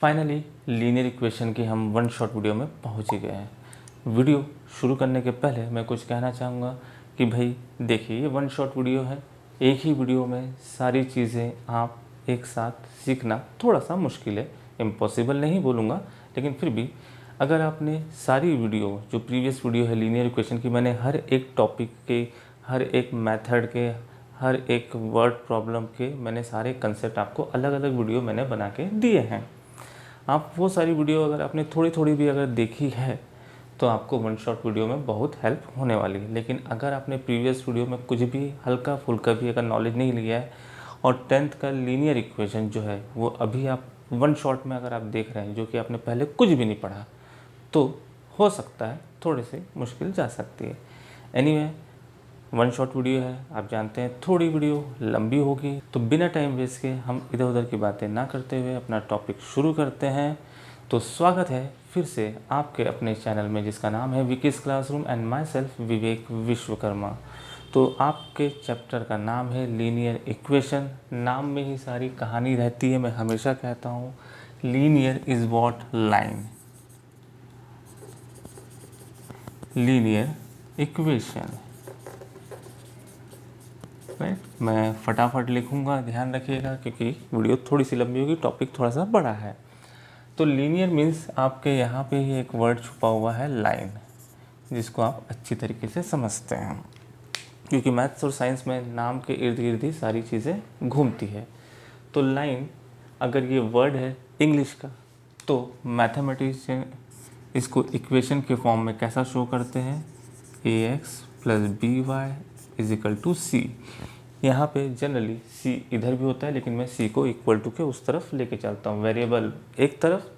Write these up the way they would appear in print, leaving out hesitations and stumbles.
Finally linear equation की हम one shot video में पहुंच ही गए हैं। वीडियो शुरू करने के पहले मैं कुछ कहना चाहूँगा कि भाई देखिए, ये वन शॉट वीडियो है। एक ही वीडियो में सारी चीज़ें आप एक साथ सीखना थोड़ा सा मुश्किल है, इम्पॉसिबल नहीं बोलूँगा, लेकिन फिर भी अगर आपने सारी वीडियो जो प्रीवियस वीडियो है लीनियर इक्वेशन की, मैंने हर एक टॉपिक के, हर एक मेथड के, हर एक वर्ड प्रॉब्लम के मैंने सारे कंसेप्ट आपको अलग अलग वीडियो मैंने बना के दिए हैं। आप वो सारी वीडियो अगर आपने थोड़ी थोड़ी भी अगर देखी है तो आपको वन शॉट वीडियो में बहुत हेल्प होने वाली है। लेकिन अगर आपने प्रीवियस वीडियो में कुछ भी हल्का फुल्का भी अगर नॉलेज नहीं लिया है और 10th का लीनियर इक्वेशन जो है वो अभी आप वन शॉट में अगर आप देख रहे हैं, जो कि आपने पहले कुछ भी नहीं पढ़ा, तो हो सकता है थोड़ी सी मुश्किल जा सकती है। एनीवे, वन शॉट वीडियो है, आप जानते हैं थोड़ी वीडियो लंबी होगी, तो बिना टाइम वेस्ट के हम इधर उधर की बातें ना करते हुए अपना टॉपिक शुरू करते हैं। तो स्वागत है फिर से आपके अपने चैनल में जिसका नाम है Vicky's classroom and myself Vivek Vishwakarma. तो आपके चैप्टर का नाम है लीनियर इक्वेशन। नाम में ही सारी कहानी रहती है। मैं हमेशा कहता हूँ linear is what line, linear equation, right. मैं फटाफट लिखूंगा, ध्यान रखिएगा, क्योंकि वीडियो थोड़ी सी लंबी होगी, टॉपिक थोड़ा सा बड़ा है। तो लीनियर मीन्स आपके यहाँ पे ही एक वर्ड छुपा हुआ है लाइन, जिसको आप अच्छी तरीके से समझते हैं, क्योंकि मैथ्स और साइंस में नाम के इर्द गिर्द ही सारी चीज़ें घूमती है। तो लाइन अगर ये वर्ड है इंग्लिश का, तो मैथमेटिशियन इसको इक्वेशन के फॉर्म में कैसा शो करते हैं, ax + by = c। यहाँ पे जनरली c इधर भी होता है, लेकिन मैं c को इक्वल टू के उस तरफ लेके चलता हूँ। वेरिएबल एक तरफ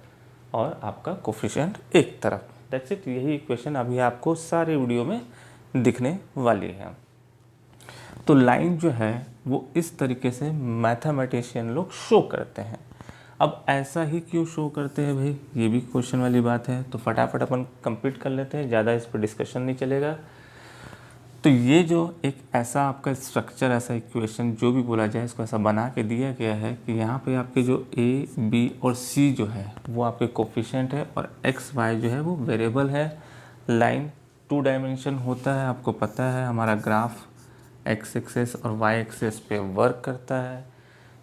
और आपका कोफिशिएंट एक तरफ, दैट्स इट। यही इक्वेशन अभी आपको सारे वीडियो में दिखने वाली है। तो लाइन जो है वो इस तरीके से मैथमेटिशियन लोग शो करते हैं। अब ऐसा ही क्यों शो करते हैं भाई, ये भी क्वेश्चन वाली बात है। तो फटाफट अपन कंप्लीट कर लेते हैं, ज़्यादा इस पर डिस्कशन नहीं चलेगा। तो ये जो एक ऐसा आपका स्ट्रक्चर, ऐसा इक्वेशन जो भी बोला जाए, इसको ऐसा बना के दिया गया है कि यहाँ पे आपके जो ए, बी और सी जो है वो आपके कोफिशिएंट है, और एक्स, वाई जो है वो वेरिएबल है। लाइन 2 डायमेंशन होता है, आपको पता है। हमारा ग्राफ एक्स एक्सेस और वाई एक्सेस पे वर्क करता है।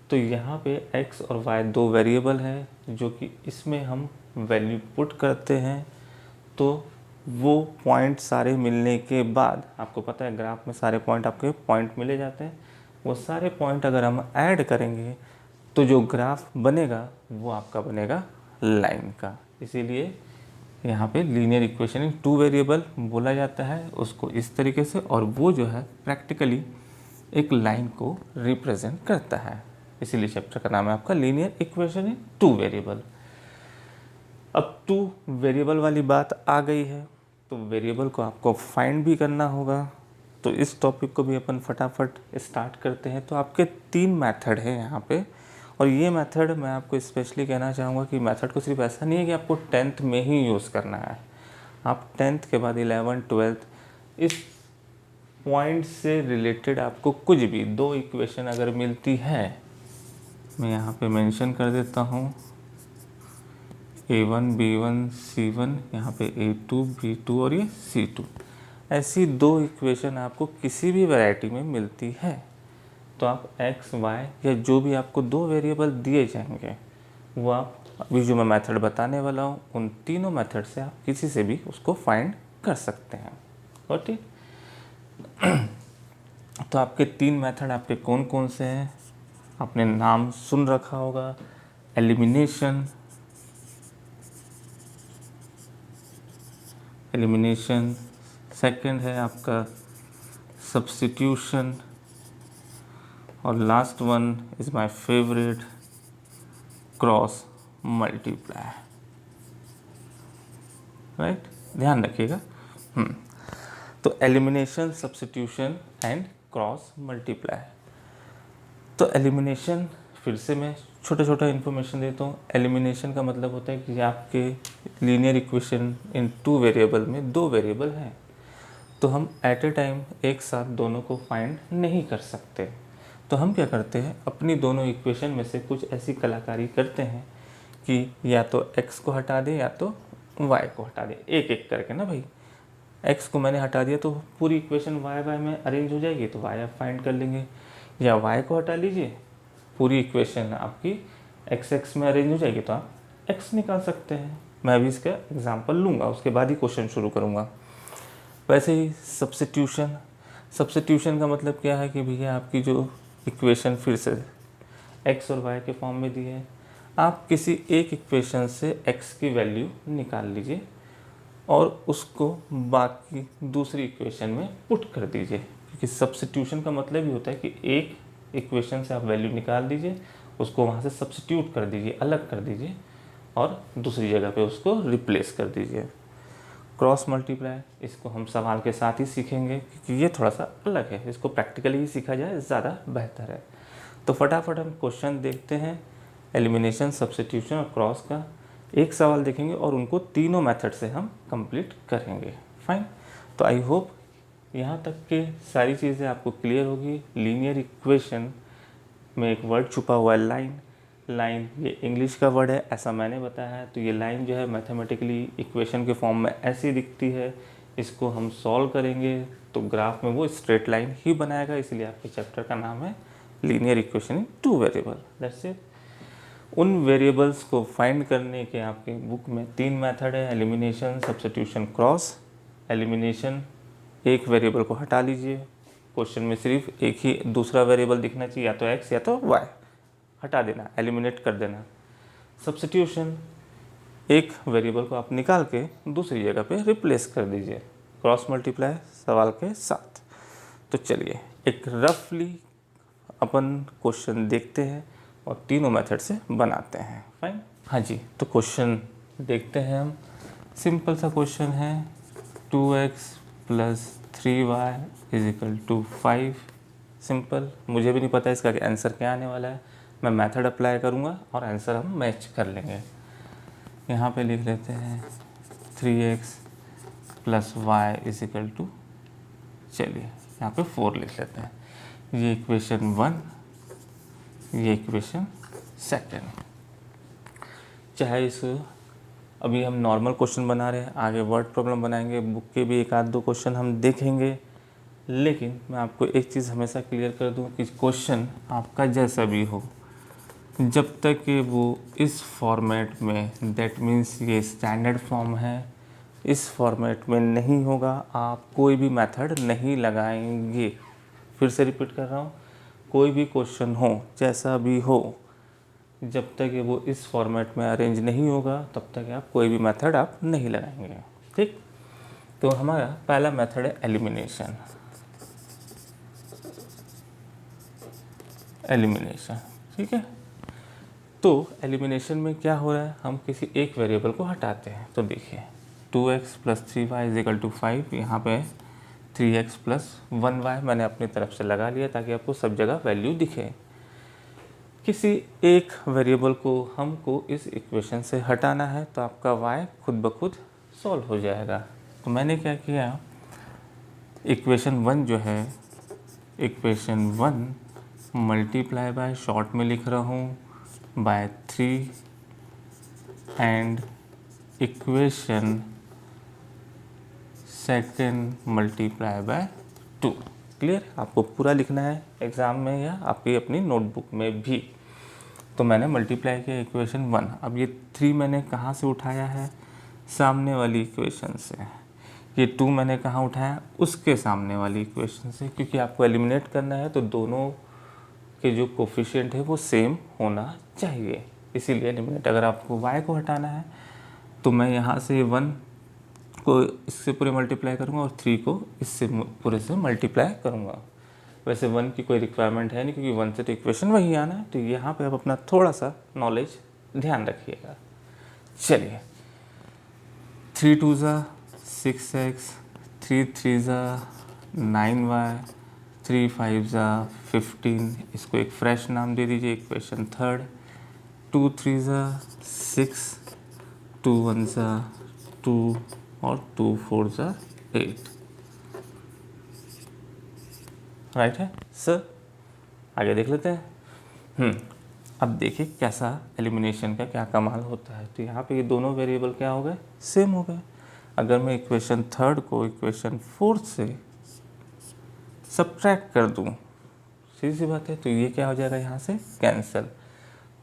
तो यहाँ पे एक्स और वाई दो वेरिएबल है, जो कि इसमें हम वैल्यू पुट करते हैं। तो वो पॉइंट सारे मिलने के बाद, आपको पता है ग्राफ में सारे पॉइंट आपके पॉइंट मिले जाते हैं, वो सारे पॉइंट अगर हम ऐड करेंगे तो जो ग्राफ बनेगा वो आपका बनेगा लाइन का। इसीलिए यहाँ पे लीनियर इक्वेशन इन 2 वेरिएबल बोला जाता है उसको इस तरीके से, और वो जो है प्रैक्टिकली एक लाइन को रिप्रेजेंट करता है। इसीलिए चैप्टर का नाम है आपका लीनियर इक्वेशन इन 2 वेरिएबल। अब 2 वेरिएबल वाली बात आ गई है, तो वेरिएबल को आपको फाइंड भी करना होगा। तो इस टॉपिक को भी अपन फटाफट स्टार्ट करते हैं। तो आपके 3 मेथड है यहाँ पे, और ये मेथड मैं आपको स्पेशली कहना चाहूँगा कि मेथड को सिर्फ ऐसा नहीं है कि आपको 10th में ही यूज़ करना है। आप 10th के बाद 11th 12th इस पॉइंट से रिलेटेड आपको कुछ भी 2 इक्वेशन अगर मिलती है, मैं यहाँ पे मेंशन कर देता हूँ A1 B1 C1, यहाँ पे A2 B2 और ये C2, ऐसी 2 इक्वेशन आपको किसी भी वैरायटी में मिलती है, तो आप x y या जो भी आपको 2 वेरिएबल दिए जाएंगे, वो आप अभी जो मैं मेथड बताने वाला हूँ उन तीनों मेथड से आप किसी से भी उसको फाइंड कर सकते हैं। ओके, तो आपके 3 मेथड आपके कौन कौन से हैं, आपने नाम सुन रखा होगा। एलिमिनेशन, सेकंड है आपका सब्स्टिट्यूशन, और last one is my favourite, cross multiply, right. ध्यान रखिएगा। तो elimination, substitution and cross multiply. तो एलिमिनेशन, फिर से मैं छोटा छोटा इन्फॉर्मेशन देता हूँ। एलिमिनेशन का मतलब होता है कि आपके लीनियर इक्वेशन इन 2 वेरिएबल में 2 वेरिएबल हैं, तो हम एट ए टाइम एक साथ दोनों को फाइंड नहीं कर सकते। तो हम क्या करते हैं, अपनी दोनों इक्वेशन में से कुछ ऐसी कलाकारी करते हैं कि या तो x को हटा दे या तो y को हटा दे, एक एक करके ना भाई। x को मैंने हटा दिया तो पूरी इक्वेशन y में अरेंज हो जाएगी, तो y आप फाइंड कर लेंगे। या y को हटा लीजिए, पूरी इक्वेशन आपकी x में अरेंज हो जाएगी, तो आप x निकाल सकते हैं। मैं भी इसका एग्जांपल लूँगा, उसके बाद ही क्वेश्चन शुरू करूँगा। वैसे ही सब्स्टिट्यूशन का मतलब क्या है कि भैया आपकी जो इक्वेशन फिर से x और y के फॉर्म में दी है, आप किसी एक इक्वेशन से x की वैल्यू निकाल लीजिए और उसको बाकी दूसरी इक्वेशन में पुट कर दीजिए। क्योंकि सब्स्टिट्यूशन का मतलब ही होता है कि एक इक्वेशन से आप वैल्यू निकाल दीजिए, उसको वहाँ से सब्स्टिट्यूट कर दीजिए, अलग कर दीजिए और दूसरी जगह पे उसको रिप्लेस कर दीजिए। क्रॉस मल्टीप्लाई, इसको हम सवाल के साथ ही सीखेंगे क्योंकि ये थोड़ा सा अलग है, इसको प्रैक्टिकली ही सीखा जाए ज़्यादा बेहतर है। तो फटाफट हम क्वेश्चन देखते हैं एलिमिनेशन, सब्स्टिट्यूशन और क्रॉस का। एक सवाल देखेंगे और उनको तीनों मेथड से हम कंप्लीट करेंगे। फाइन, तो आई होप यहाँ तक के सारी चीज़ें आपको क्लियर होगी। लीनियर इक्वेशन में एक वर्ड छुपा हुआ है लाइन। लाइन ये इंग्लिश का वर्ड है, ऐसा मैंने बताया है। तो ये लाइन जो है मैथमेटिकली इक्वेशन के फॉर्म में ऐसी दिखती है। इसको हम सॉल्व करेंगे तो ग्राफ में वो स्ट्रेट लाइन ही बनाएगा, इसलिए आपके चैप्टर का नाम है linear equation in two variable. That's it. उन वेरिएबल्स को फाइंड करने के आपके बुक में 3 मेथड है, एलिमिनेशन, सब्स्टिट्यूशन, क्रॉस। एलिमिनेशन, एक वेरिएबल को हटा लीजिए, क्वेश्चन में सिर्फ एक ही दूसरा वेरिएबल दिखना चाहिए, या तो x या तो y, हटा देना, एलिमिनेट कर देना। सब्स्टिट्यूशन, एक वेरिएबल को आप निकाल के दूसरी जगह पे रिप्लेस कर दीजिए। क्रॉस मल्टीप्लाई सवाल के साथ। तो चलिए एक रफली अपन क्वेश्चन देखते हैं और तीनों मेथड से बनाते हैं। फाइन, हाँ जी, तो क्वेश्चन देखते हैं हम। सिंपल सा क्वेश्चन है, 2x + 3y = 5। सिंपल, मुझे भी नहीं पता इसका आंसर क्या आने वाला है। मैं मेथड अप्लाई करूँगा और आंसर हम मैच कर लेंगे। यहाँ पे लिख लेते हैं 3x + y = चलिए यहाँ पे 4 लिख लेते हैं। ये इक्वेशन 1, ये इक्वेशन 2। चाहे इस अभी हम नॉर्मल क्वेश्चन बना रहे हैं, आगे वर्ड प्रॉब्लम बनाएंगे, बुक के भी एक आध दो क्वेश्चन हम देखेंगे। लेकिन मैं आपको एक चीज़ हमेशा क्लियर कर दूं कि क्वेश्चन आपका जैसा भी हो, जब तक कि वो इस फॉर्मेट में, दैट मीन्स ये स्टैंडर्ड फॉर्म है, इस फॉर्मेट में नहीं होगा, आप कोई भी मेथड नहीं लगाएंगे। फिर से रिपीट कर रहा हूँ, कोई भी क्वेश्चन हो, जैसा भी हो, जब तक ये वो इस फॉर्मेट में अरेंज नहीं होगा तब तक आप कोई भी मेथड आप नहीं लगाएंगे। ठीक, तो हमारा पहला मेथड है एलिमिनेशन। एलिमिनेशन, ठीक है। तो एलिमिनेशन में क्या हो रहा है, हम किसी एक वेरिएबल को हटाते हैं। तो देखिए 2x + 3y = 5, यहाँ पे 3x + 1y मैंने अपनी तरफ से लगा लिया ताकि आपको सब जगह वैल्यू दिखे। किसी एक वेरिएबल को हमको इस इक्वेशन से हटाना है, तो आपका y खुद ब खुद सॉल्व हो जाएगा। तो मैंने क्या किया, इक्वेशन 1 जो है, इक्वेशन 1 मल्टीप्लाई बाय, शॉर्ट में लिख रहा हूँ, by 3 and equation 2 multiply by 2। Clear, आपको पूरा लिखना है एग्ज़ाम में या आपकी अपनी नोटबुक में भी। तो मैंने मल्टीप्लाई किया इक्वेशन 1। अब ये 3 मैंने कहाँ से उठाया है, सामने वाली इक्वेशन से। ये 2 मैंने कहाँ उठाया, उसके सामने वाली इक्वेशन से। क्योंकि आपको एलिमिनेट करना है तो दोनों के जो कोफिशिएंट है वो सेम होना चाहिए, इसीलिए एलिमिनेट। अगर आपको y को हटाना है तो मैं यहाँ से 1 को इससे पूरे मल्टीप्लाई करूँगा और 3 को इससे पूरे से मल्टीप्लाई करूँगा। वैसे 1 की कोई रिक्वायरमेंट है नहीं, क्योंकि 1 से तो इक्वेशन वही आना है। तो यहाँ पे आप अपना थोड़ा सा नॉलेज ध्यान रखिएगा। चलिए 3 2 = 6x, 3 3 = 9y, 3 5 = 15। इसको एक फ्रेश नाम दे दीजिए, इक्वेशन 3। 2 3 = 6, 2 1 = 2 और 2 4 = 8। राइट है सर, आगे देख लेते हैं। अब देखिए कैसा एलिमिनेशन का क्या कमाल होता है। तो यहाँ पे ये दोनों वेरिएबल क्या हो गए, सेम हो गए। अगर मैं इक्वेशन थर्ड को इक्वेशन फोर्थ से सब्ट्रैक्ट कर दूँ, सीधी सी बात है, तो ये क्या हो जाएगा यहाँ से कैंसिल।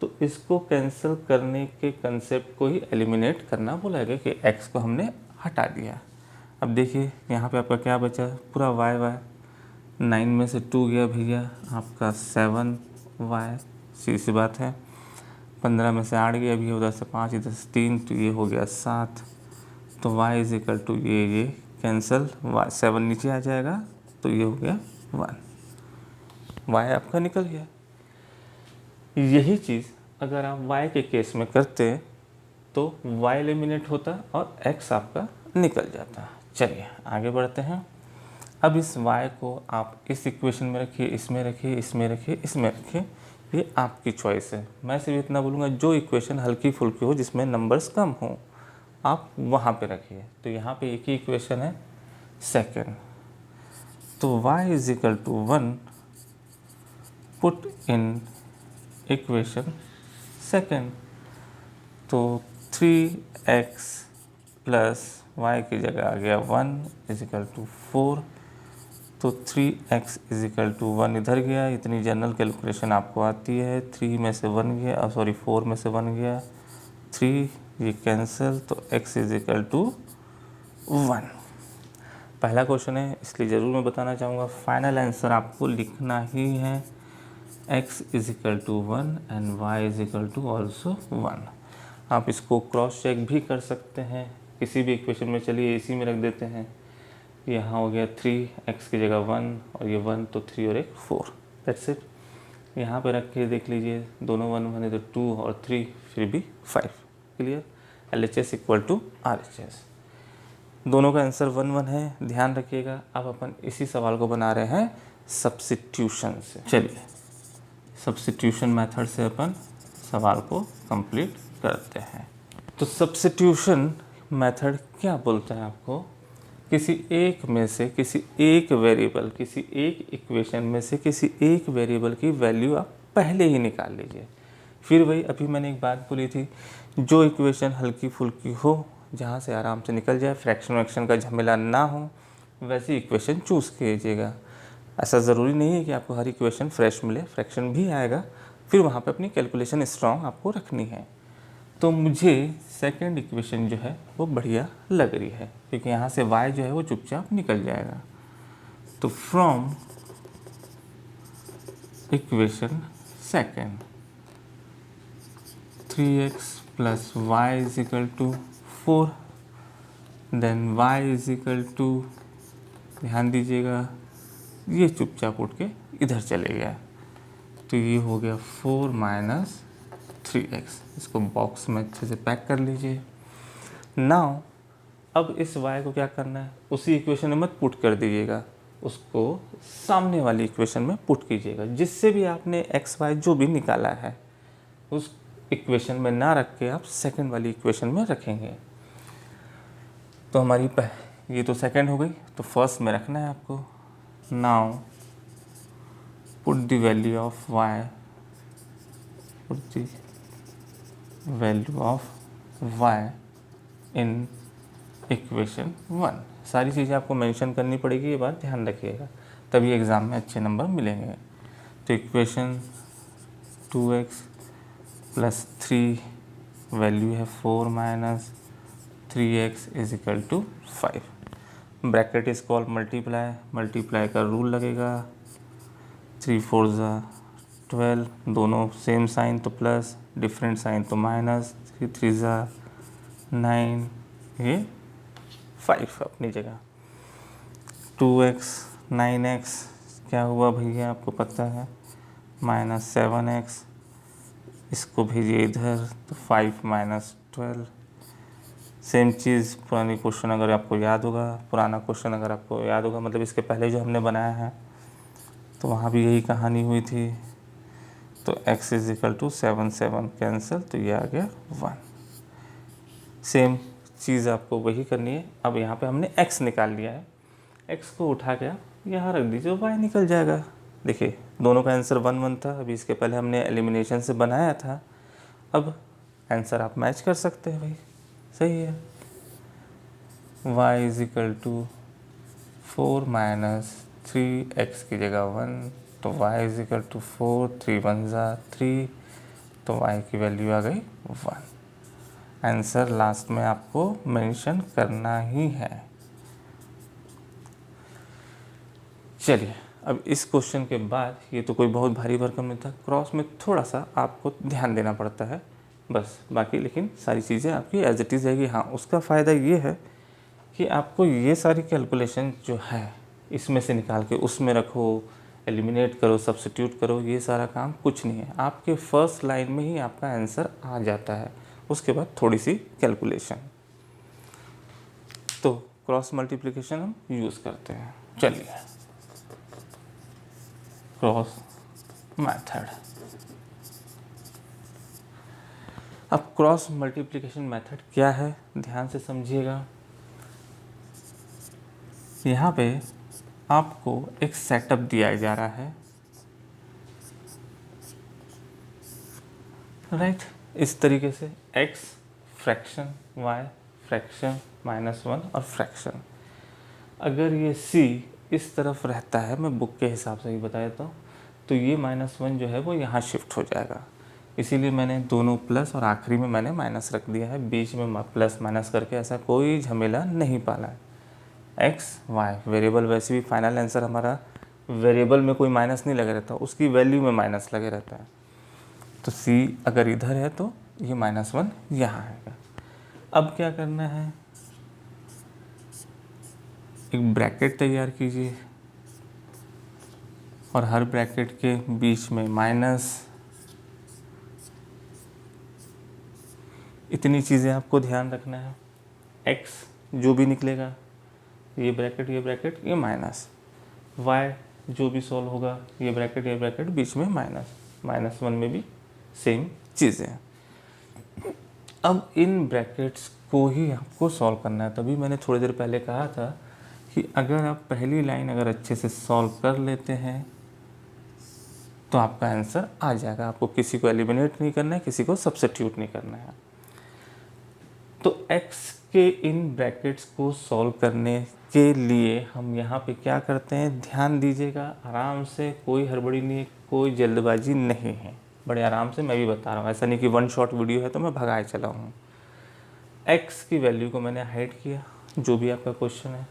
तो इसको कैंसिल करने के कंसेप्ट को ही एलिमिनेट करना बोला गया कि x को हमने हटा दिया। अब देखिए यहाँ पे आपका क्या बचा, पूरा y 9 में से 2 गया भैया आपका 7y, सीधी सी बात है। 15 में से 8 गया भैया, उधर से 5 इधर से 3, तो ये हो गया 7। तो y इज इक्वल टू ये कैंसिल, 7 नीचे आ जाएगा, तो ये हो गया 1, y आपका निकल गया। यही चीज़ अगर आप y के केस में करते तो y एलिमिनेट होता और x आपका निकल जाता। चलिए आगे बढ़ते हैं। अब इस y को आप इस इक्वेशन में रखिए, इसमें रखिए, इसमें रखिए, इसमें रखिए, ये आपकी चॉइस है। मैं सिर्फ इतना बोलूँगा, जो इक्वेशन हल्की फुल्की हो, जिसमें नंबर्स कम हो, आप वहाँ पे रखिए। तो यहाँ पे एक ही इक्वेशन है सेकेंड, तो y is equal to 1 put in equation second. तो 3x प्लस y की जगह आ गया 1 इज इक्वल टू 4। तो 3x इज इक्वल टू 1 इधर गया, इतनी जनरल कैलकुलेशन आपको आती है। 3 में से 1 गया, सॉरी 4 में से 1 गया, 3 ये कैंसिल, तो x इज इक्वल टू 1। पहला क्वेश्चन है, इसलिए ज़रूर मैं बताना चाहूँगा, फाइनल आंसर आपको लिखना ही है x is equal to 1 and y is equal to also 1। आप इसको क्रॉस चेक भी कर सकते हैं किसी भी इक्वेशन में। चलिए इसी में रख देते हैं, यहाँ हो गया 3x की जगह 1 और ये 1, तो 3 और 1 4, दैट्स इट। यहाँ पे रख के देख लीजिए, दोनों 1 1 है तो 2 और 3 फिर भी 5। Clear, LHS equal to RHS, दोनों का आंसर 1 1 है, ध्यान रखिएगा। अब अपन इसी सवाल को बना रहे हैं सब्स्टिट्यूशन से। चलिए सब्स्टिट्यूशन मेथड से अपन सवाल को कंप्लीट करते हैं। तो सब्स्टिट्यूशन मेथड क्या बोलता है आपको, किसी एक में से किसी एक वेरिएबल, किसी एक इक्वेशन में से किसी एक वेरिएबल की वैल्यू आप पहले ही निकाल लीजिए। फिर वही अभी मैंने एक बात बोली थी, जो इक्वेशन हल्की फुल्की हो, जहाँ से आराम से निकल जाए, फ्रैक्शन वैक्शन का झमेला ना हो, वैसी इक्वेशन चूज़ कीजिएगा। ऐसा ज़रूरी नहीं है कि आपको हर इक्वेशन फ्रेश मिले, फ्रैक्शन भी आएगा, फिर वहाँ पे अपनी कैलकुलेशन स्ट्रॉन्ग आपको रखनी है। तो मुझे सेकंड इक्वेशन जो है वो बढ़िया लग रही है, क्योंकि यहाँ से y जो है वो चुपचाप निकल जाएगा। तो from equation second 3x plus y is equal to 4, then y is equal to, ध्यान दीजिएगा, ये चुपचाप उठ के इधर चले गया, तो ये हो गया 4 माइनस 3x। इसको बॉक्स में अच्छे से पैक कर लीजिए। नाउ अब इस y को क्या करना है, उसी इक्वेशन में मत पुट कर दीजिएगा, उसको सामने वाली इक्वेशन में पुट कीजिएगा। जिससे भी आपने x y जो भी निकाला है उस इक्वेशन में ना रख के आप सेकंड वाली इक्वेशन में रखेंगे। तो हमारी ये तो सेकंड हो गई, तो फर्स्ट में रखना है आपको। Now put the value of y, put the value of y in equation 1। सारी चीज़ें आपको मेंशन करनी पड़ेगी, ये बात ध्यान रखिएगा, तभी एग्ज़ाम में अच्छे नंबर मिलेंगे। तो इक्वेशन 2x प्लस 3, वैल्यू है 4 minus 3x is equal to 5। Bracket is called multiply, multiply का रूल लगेगा, 3 4 12, दोनों सेम साइन तो प्लस, डिफरेंट साइन तो माइनस, 3 3 9, ये 5 अपनी जगह। 2x 9x क्या हुआ भैया आपको पता है, माइनस 7x, इसको भेजिए इधर, तो 5 माइनस 12। सेम चीज़ पुरानी क्वेश्चन अगर आपको याद होगा, पुराना क्वेश्चन अगर आपको याद होगा, मतलब इसके पहले जो हमने बनाया है, तो वहाँ भी यही कहानी हुई थी। तो x is equal to 7 7 cancel, तो ये आ गया 1। सेम चीज़ आपको वही करनी है। अब यहाँ पे हमने x निकाल लिया है, x को उठा के आप यहाँ रख दीजिए, y निकल जाएगा। देखिए दोनों का आंसर 1 1 था, अभी इसके पहले हमने एलिमिनेशन से बनाया था, अब आंसर आप मैच कर सकते हैं भाई, सही है। y is equal to 4 minus 3x की जगह 1, तो y इज इक्वल टू 4, 3 1 ज़ा 3, तो y की वैल्यू आ गई 1। आंसर लास्ट में आपको मेंशन करना ही है। चलिए अब इस क्वेश्चन के बाद, ये तो कोई बहुत भारी भरकम नहीं था, क्रॉस में थोड़ा सा आपको ध्यान देना पड़ता है बस, बाकी लेकिन सारी चीज़ें आपकी एज इट इज़ रहेगी। हाँ, उसका फ़ायदा ये है कि आपको ये सारी कैलकुलेशन जो है इसमें से निकाल के उसमें रखो, एलिमिनेट करो, सब्स्टिट्यूट करो, ये सारा काम कुछ नहीं है, आपके फर्स्ट लाइन में ही आपका आंसर आ जाता है। उसके बाद थोड़ी सी कैलकुलेशन, तो क्रॉस मल्टीप्लिकेशन हम यूज़ करते हैं। चलिए क्रॉस मेथड। अब क्रॉस मल्टीप्लिकेशन मेथड क्या है, ध्यान से समझिएगा। यहाँ पे आपको एक सेटअप दिया जा रहा है, राइट, इस तरीके से x फ्रैक्शन, y फ्रैक्शन, -1 और फ्रैक्शन। अगर ये c इस तरफ रहता है, मैं बुक के हिसाब से ही बता देता हूँ, तो ये -1 जो है वो यहाँ शिफ्ट हो जाएगा, इसीलिए मैंने दोनों प्लस और आखिरी में मैंने माइनस रख दिया है, बीच में प्लस माइनस करके ऐसा कोई झमेला नहीं पाला है। एक्स वाई वेरिएबल, वैसे भी फाइनल आंसर हमारा वेरिएबल में कोई माइनस नहीं लगा रहता, उसकी वैल्यू में माइनस लगे रहता है। तो c अगर इधर है तो ये -1 यहाँ आएगा। अब क्या करना है, एक ब्रैकेट तैयार कीजिए और हर ब्रैकेट के बीच में माइनस, इतनी चीज़ें आपको ध्यान रखना है। x जो भी निकलेगा, ये ब्रैकेट ये माइनस, y जो भी सॉल्व होगा, ये ब्रैकेट बीच में माइनस -1 में भी सेम चीज़ें। अब इन ब्रैकेट्स को ही आपको सॉल्व करना है, तभी मैंने थोड़ी देर पहले कहा था कि अगर आप पहली लाइन अगर अच्छे से सॉल्व कर लेते हैं तो आपका आंसर आ जाएगा, आपको किसी को एलिमिनेट नहीं करना है, किसी को सब्स्टिट्यूट नहीं करना है। तो x के इन ब्रैकेट्स को सॉल्व करने के लिए हम यहाँ पे क्या करते हैं, ध्यान दीजिएगा, आराम से, कोई हड़बड़ी नहीं है, कोई जल्दबाजी नहीं है, बड़े आराम से मैं भी बता रहा हूँ, ऐसा नहीं कि 1 शॉट वीडियो है तो मैं भगाए चला हूँ। x की वैल्यू को मैंने हाइड किया, जो भी आपका क्वेश्चन है,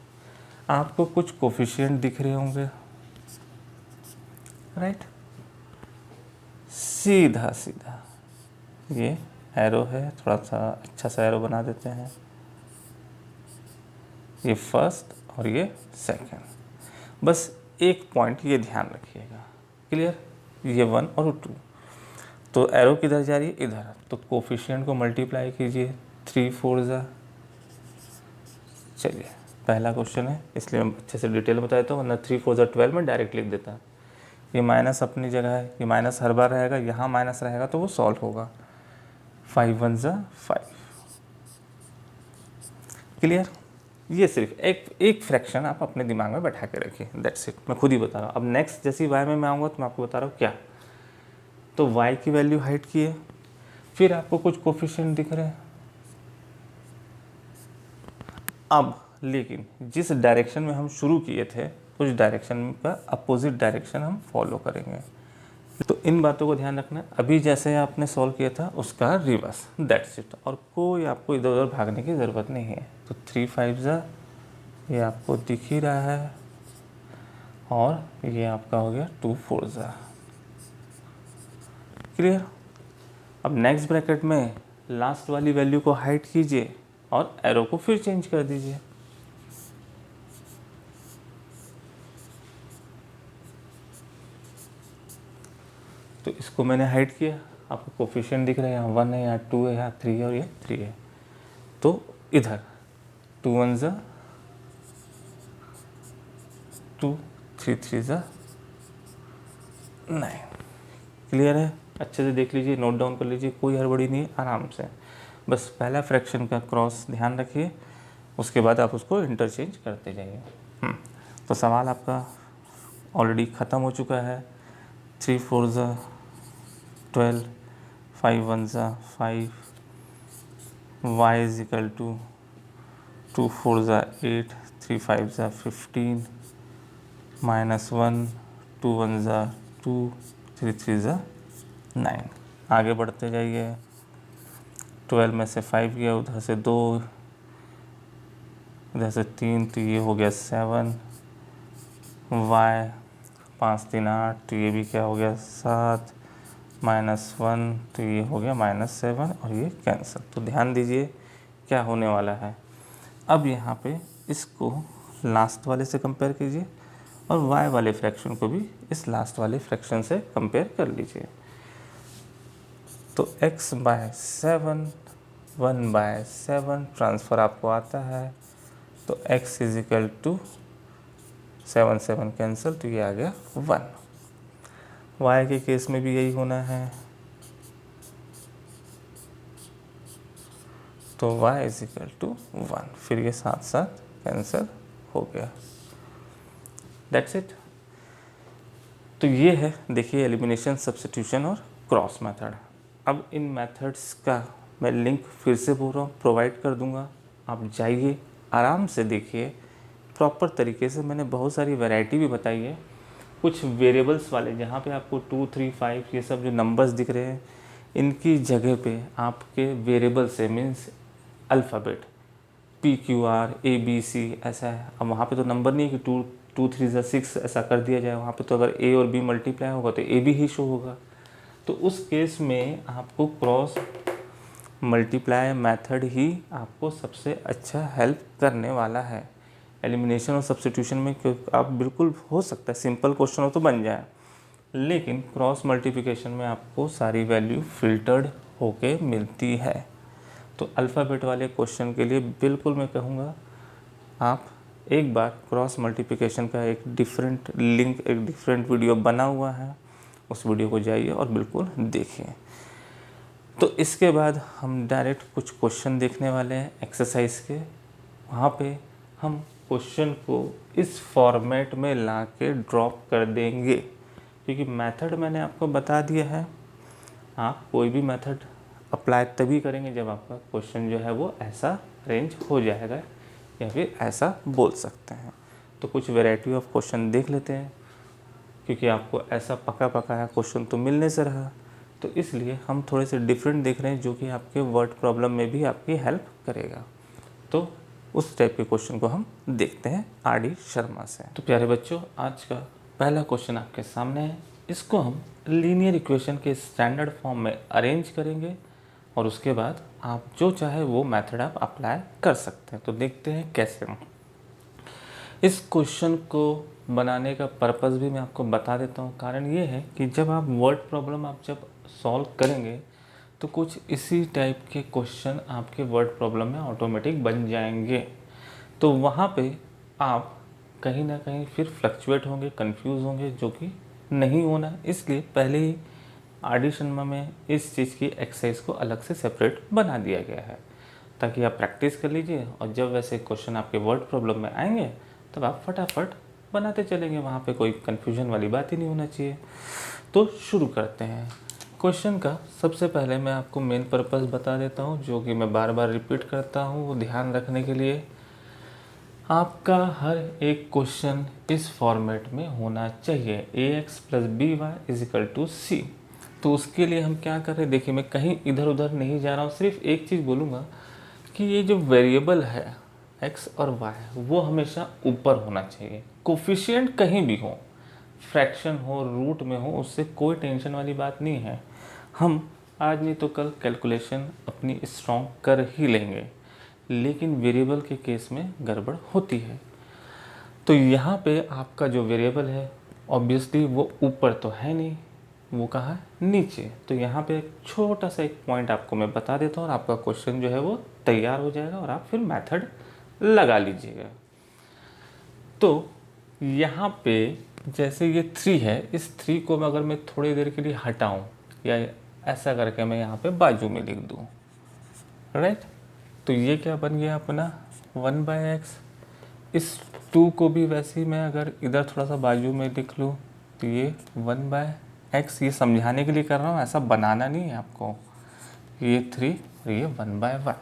आपको कुछ कोफिशिएंट दिख रहे होंगे, राइट, सीधा सीधा ये एरो है, थोड़ा सा अच्छा सा एरो बना देते हैं, ये फर्स्ट और ये सेकंड, बस एक पॉइंट ये ध्यान रखिएगा, क्लियर, ये 1 और 2, तो एरो किधर जा रही है, इधर, तो कोफिशिएंट को मल्टीप्लाई कीजिए, 3 4 ज़ा। चलिए पहला क्वेश्चन है इसलिए मैं अच्छे से डिटेल बता देता हूँ, वरना 3 4 ज़ा 12 में डायरेक्ट लिख देता। ये माइनस अपनी जगह है, ये माइनस हर बार रहेगा, यहाँ माइनस रहेगा तो वो सॉल्व होगा, 5 1 ज़ा 5, क्लियर। ये सिर्फ एक फ्रैक्शन आप अपने दिमाग में बैठा के रखिए, दैट्स इट, मैं खुद ही बता रहा हूँ। अब नेक्स्ट जैसे y में मैं आऊँगा तो मैं आपको बता रहा हूँ क्या, तो y की वैल्यू हाइड की है, फिर आपको कुछ कोफिशिएंट दिख रहे हैं। अब लेकिन जिस डायरेक्शन में हम शुरू किए थे उस डायरेक्शन का अपोजिट डायरेक्शन हम फॉलो करेंगे, तो इन बातों को ध्यान रखना है। अभी जैसे आपने सॉल्व किया था उसका रिवर्स, दैट्स इट, और कोई आपको इधर उधर भागने की ज़रूरत नहीं है। तो 3 5 ज़ा, ये आपको दिख ही रहा है, और ये आपका हो गया 2 4 ज़ा, क्लियर। अब नेक्स्ट ब्रैकेट में लास्ट वाली वैल्यू को हाइड कीजिए और एरो को फिर चेंज कर दीजिए, तो इसको मैंने हाइड किया, आपको कोफिशिएंट दिख रहा है, यहाँ 1 है, यहाँ 2 है, यहाँ 3 है और ये 3 है, तो इधर 2 1 ज़ा 2, 3 3 ज़ा 9, क्लियर है। अच्छे से देख लीजिए, नोट डाउन कर लीजिए, कोई हड़बड़ी नहीं है, आराम से, बस पहला फ्रैक्शन का क्रॉस ध्यान रखिए, उसके बाद आप उसको इंटरचेंज करते जाइए। तो सवाल आपका ऑलरेडी ख़त्म हो चुका है। 3 4 ज़ा 12, 5 1 ज़ा 5, y इज इक्वल टू 2 4 ज़ा 8, 3 5 ज़ा 15, -1, 2 1 ज़ा 2, 3 3 ज़ा 9। आगे बढ़ते जाइए। 12 में से 5 गया, उधर से 2, इधर से 3, तो ये हो गया 7, y 5 3 8, तो ये भी क्या हो गया 7, -1, तो ये हो गया -7 और ये कैंसिल। तो ध्यान दीजिए क्या होने वाला है। अब यहाँ पे इसको लास्ट वाले से कंपेयर कीजिए और y वाले फ्रैक्शन को भी इस लास्ट वाले फ्रैक्शन से कंपेयर कर लीजिए। तो x/7, 1/7 ट्रांसफ़र आपको आता है, तो x is equal to 7 7 cancel, तो ये आ गया 1। y के केस में भी यही होना है, तो y इज इक्वल टू 1, फिर ये साथ साथ कैंसिल हो गया। That's it. तो ये है, देखिए, एलिमिनेशन, सब्स्टिट्यूशन और क्रॉस मेथड। अब इन मेथड्स का मैं लिंक फिर से बोल रहा हूँ, प्रोवाइड कर दूंगा। आप जाइए, आराम से देखिए, प्रॉपर तरीके से। मैंने बहुत सारी वैरायटी भी बताई है। कुछ वेरिएबल्स वाले जहाँ पे आपको 2 3 5 ये सब जो नंबर्स दिख रहे हैं, इनकी जगह पे आपके वेरिएबल से मीन्स अल्फ़ाबेट PQR ABC ऐसा है। अब वहाँ पे तो नंबर नहीं है कि 2 3 ज़ा 6 ऐसा कर दिया जाए। वहाँ पे तो अगर A और B मल्टीप्लाई होगा तो AB ही शो होगा। तो उस केस में आपको क्रॉस मल्टीप्लाई मेथड ही आपको सबसे अच्छा हेल्प करने वाला है एलिमिनेशन और सब्स्टिट्यूशन में। क्योंकि आप बिल्कुल हो सकता है सिंपल क्वेश्चन हो तो बन जाए, लेकिन क्रॉस मल्टीप्लिकेशन में आपको सारी वैल्यू फिल्टर्ड होके मिलती है। तो अल्फ़ाबेट वाले क्वेश्चन के लिए बिल्कुल मैं कहूँगा आप एक बार क्रॉस मल्टीप्लिकेशन का एक डिफरेंट लिंक, एक डिफरेंट वीडियो बना हुआ है, उस वीडियो को जाइए और बिल्कुल देखिए। तो इसके बाद हम डायरेक्ट कुछ क्वेश्चन देखने वाले हैं एक्सरसाइज के। वहाँ पे हम क्वेश्चन को इस फॉर्मेट में ला के ड्रॉप कर देंगे, क्योंकि मेथड मैंने आपको बता दिया है। आप कोई भी मेथड अप्लाई तभी करेंगे जब आपका क्वेश्चन जो है वो ऐसा अरेंज हो जाएगा, या फिर ऐसा बोल सकते हैं। तो कुछ वैरायटी ऑफ क्वेश्चन देख लेते हैं, क्योंकि आपको ऐसा पका है क्वेश्चन तो मिलने से रहा, तो इसलिए हम थोड़े से डिफरेंट देख रहे हैं जो कि आपके वर्ड प्रॉब्लम में भी आपकी हेल्प करेगा। तो उस टाइप के क्वेश्चन को हम देखते हैं RD शर्मा से। तो प्यारे बच्चों, आज का पहला क्वेश्चन आपके सामने है। इसको हम लीनियर इक्वेशन के स्टैंडर्ड फॉर्म में अरेंज करेंगे और उसके बाद आप जो चाहे वो मेथड आप अप्लाई कर सकते हैं। तो देखते हैं कैसे। इस क्वेश्चन को बनाने का पर्पस भी मैं आपको बता देता हूँ। कारण ये है कि जब आप वर्ड प्रॉब्लम आप जब सॉल्व करेंगे तो कुछ इसी टाइप के क्वेश्चन आपके वर्ड प्रॉब्लम में ऑटोमेटिक बन जाएंगे। तो वहाँ पे आप कहीं ना कहीं फिर फ्लक्चुएट होंगे, कंफ्यूज होंगे, जो कि नहीं होना। इसलिए पहले ही RD शर्मा में इस चीज़ की एक्सरसाइज को अलग से सेपरेट बना दिया गया है, ताकि आप प्रैक्टिस कर लीजिए और जब वैसे क्वेश्चन आपके वर्ड प्रॉब्लम में आएंगे तब आप फटाफट बनाते चलेंगे। वहाँ पे कोई कन्फ्यूजन वाली बात ही नहीं होना चाहिए। तो शुरू करते हैं। क्वेश्चन का सबसे पहले मैं आपको मेन पर्पस बता देता हूँ, जो कि मैं बार बार रिपीट करता हूँ, वो ध्यान रखने के लिए। आपका हर एक क्वेश्चन इस फॉर्मेट में होना चाहिए, ax + by = c। तो उसके लिए हम क्या कर रहे हैं, देखिए, मैं कहीं इधर उधर नहीं जा रहा हूँ। सिर्फ एक चीज़ बोलूँगा कि ये जो वेरिएबल है x और y, वो हमेशा ऊपर होना चाहिए। कोफिशिएंट कहीं भी हो, फ्रैक्शन हो, रूट में हो, उससे कोई टेंशन वाली बात नहीं है। हम आज नहीं तो कल कैलकुलेशन अपनी स्ट्रॉन्ग कर ही लेंगे, लेकिन वेरिएबल के केस में गड़बड़ होती है। तो यहाँ पे आपका जो वेरिएबल है ऑब्वियसली वो ऊपर तो है नहीं, वो कहाँ है, नीचे। तो यहाँ पे छोटा सा एक पॉइंट आपको मैं बता देता हूँ और आपका क्वेश्चन जो है वो तैयार हो जाएगा और आप फिर मेथड लगा लीजिएगा। तो यहाँ पे जैसे ये 3 है, इस 3 को अगर मैं थोड़ी देर के लिए हटाऊँ या ऐसा करके मैं यहाँ पे बाजू में लिख दूँ, राइट, तो ये क्या बन गया अपना 1/x। इस 2 को भी वैसे ही मैं अगर इधर थोड़ा सा बाजू में लिख लूँ तो ये 1/x, ये समझाने के लिए कर रहा हूँ, ऐसा बनाना नहीं है आपको। ये 3 और ये 1/y,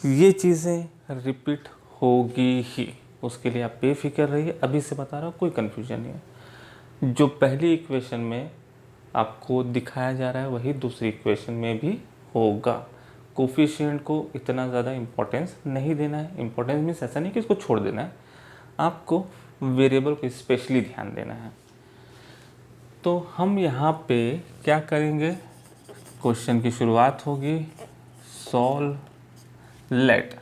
ये चीज़ें रिपीट होगी ही, उसके लिए आप बेफिक्र रहिए। अभी से बता रहा हूँ, कोई कन्फ्यूजन नहीं है। जो पहली इक्वेशन में आपको दिखाया जा रहा है वही दूसरी इक्वेशन में भी होगा। कोफिशिएंट को इतना ज़्यादा इम्पोर्टेंस नहीं देना है। इम्पोर्टेंस मीन्स ऐसा नहीं कि इसको छोड़ देना है, आपको वेरिएबल को स्पेशली ध्यान देना है। तो हम यहाँ पे क्या करेंगे, क्वेश्चन की शुरुआत होगी, solve let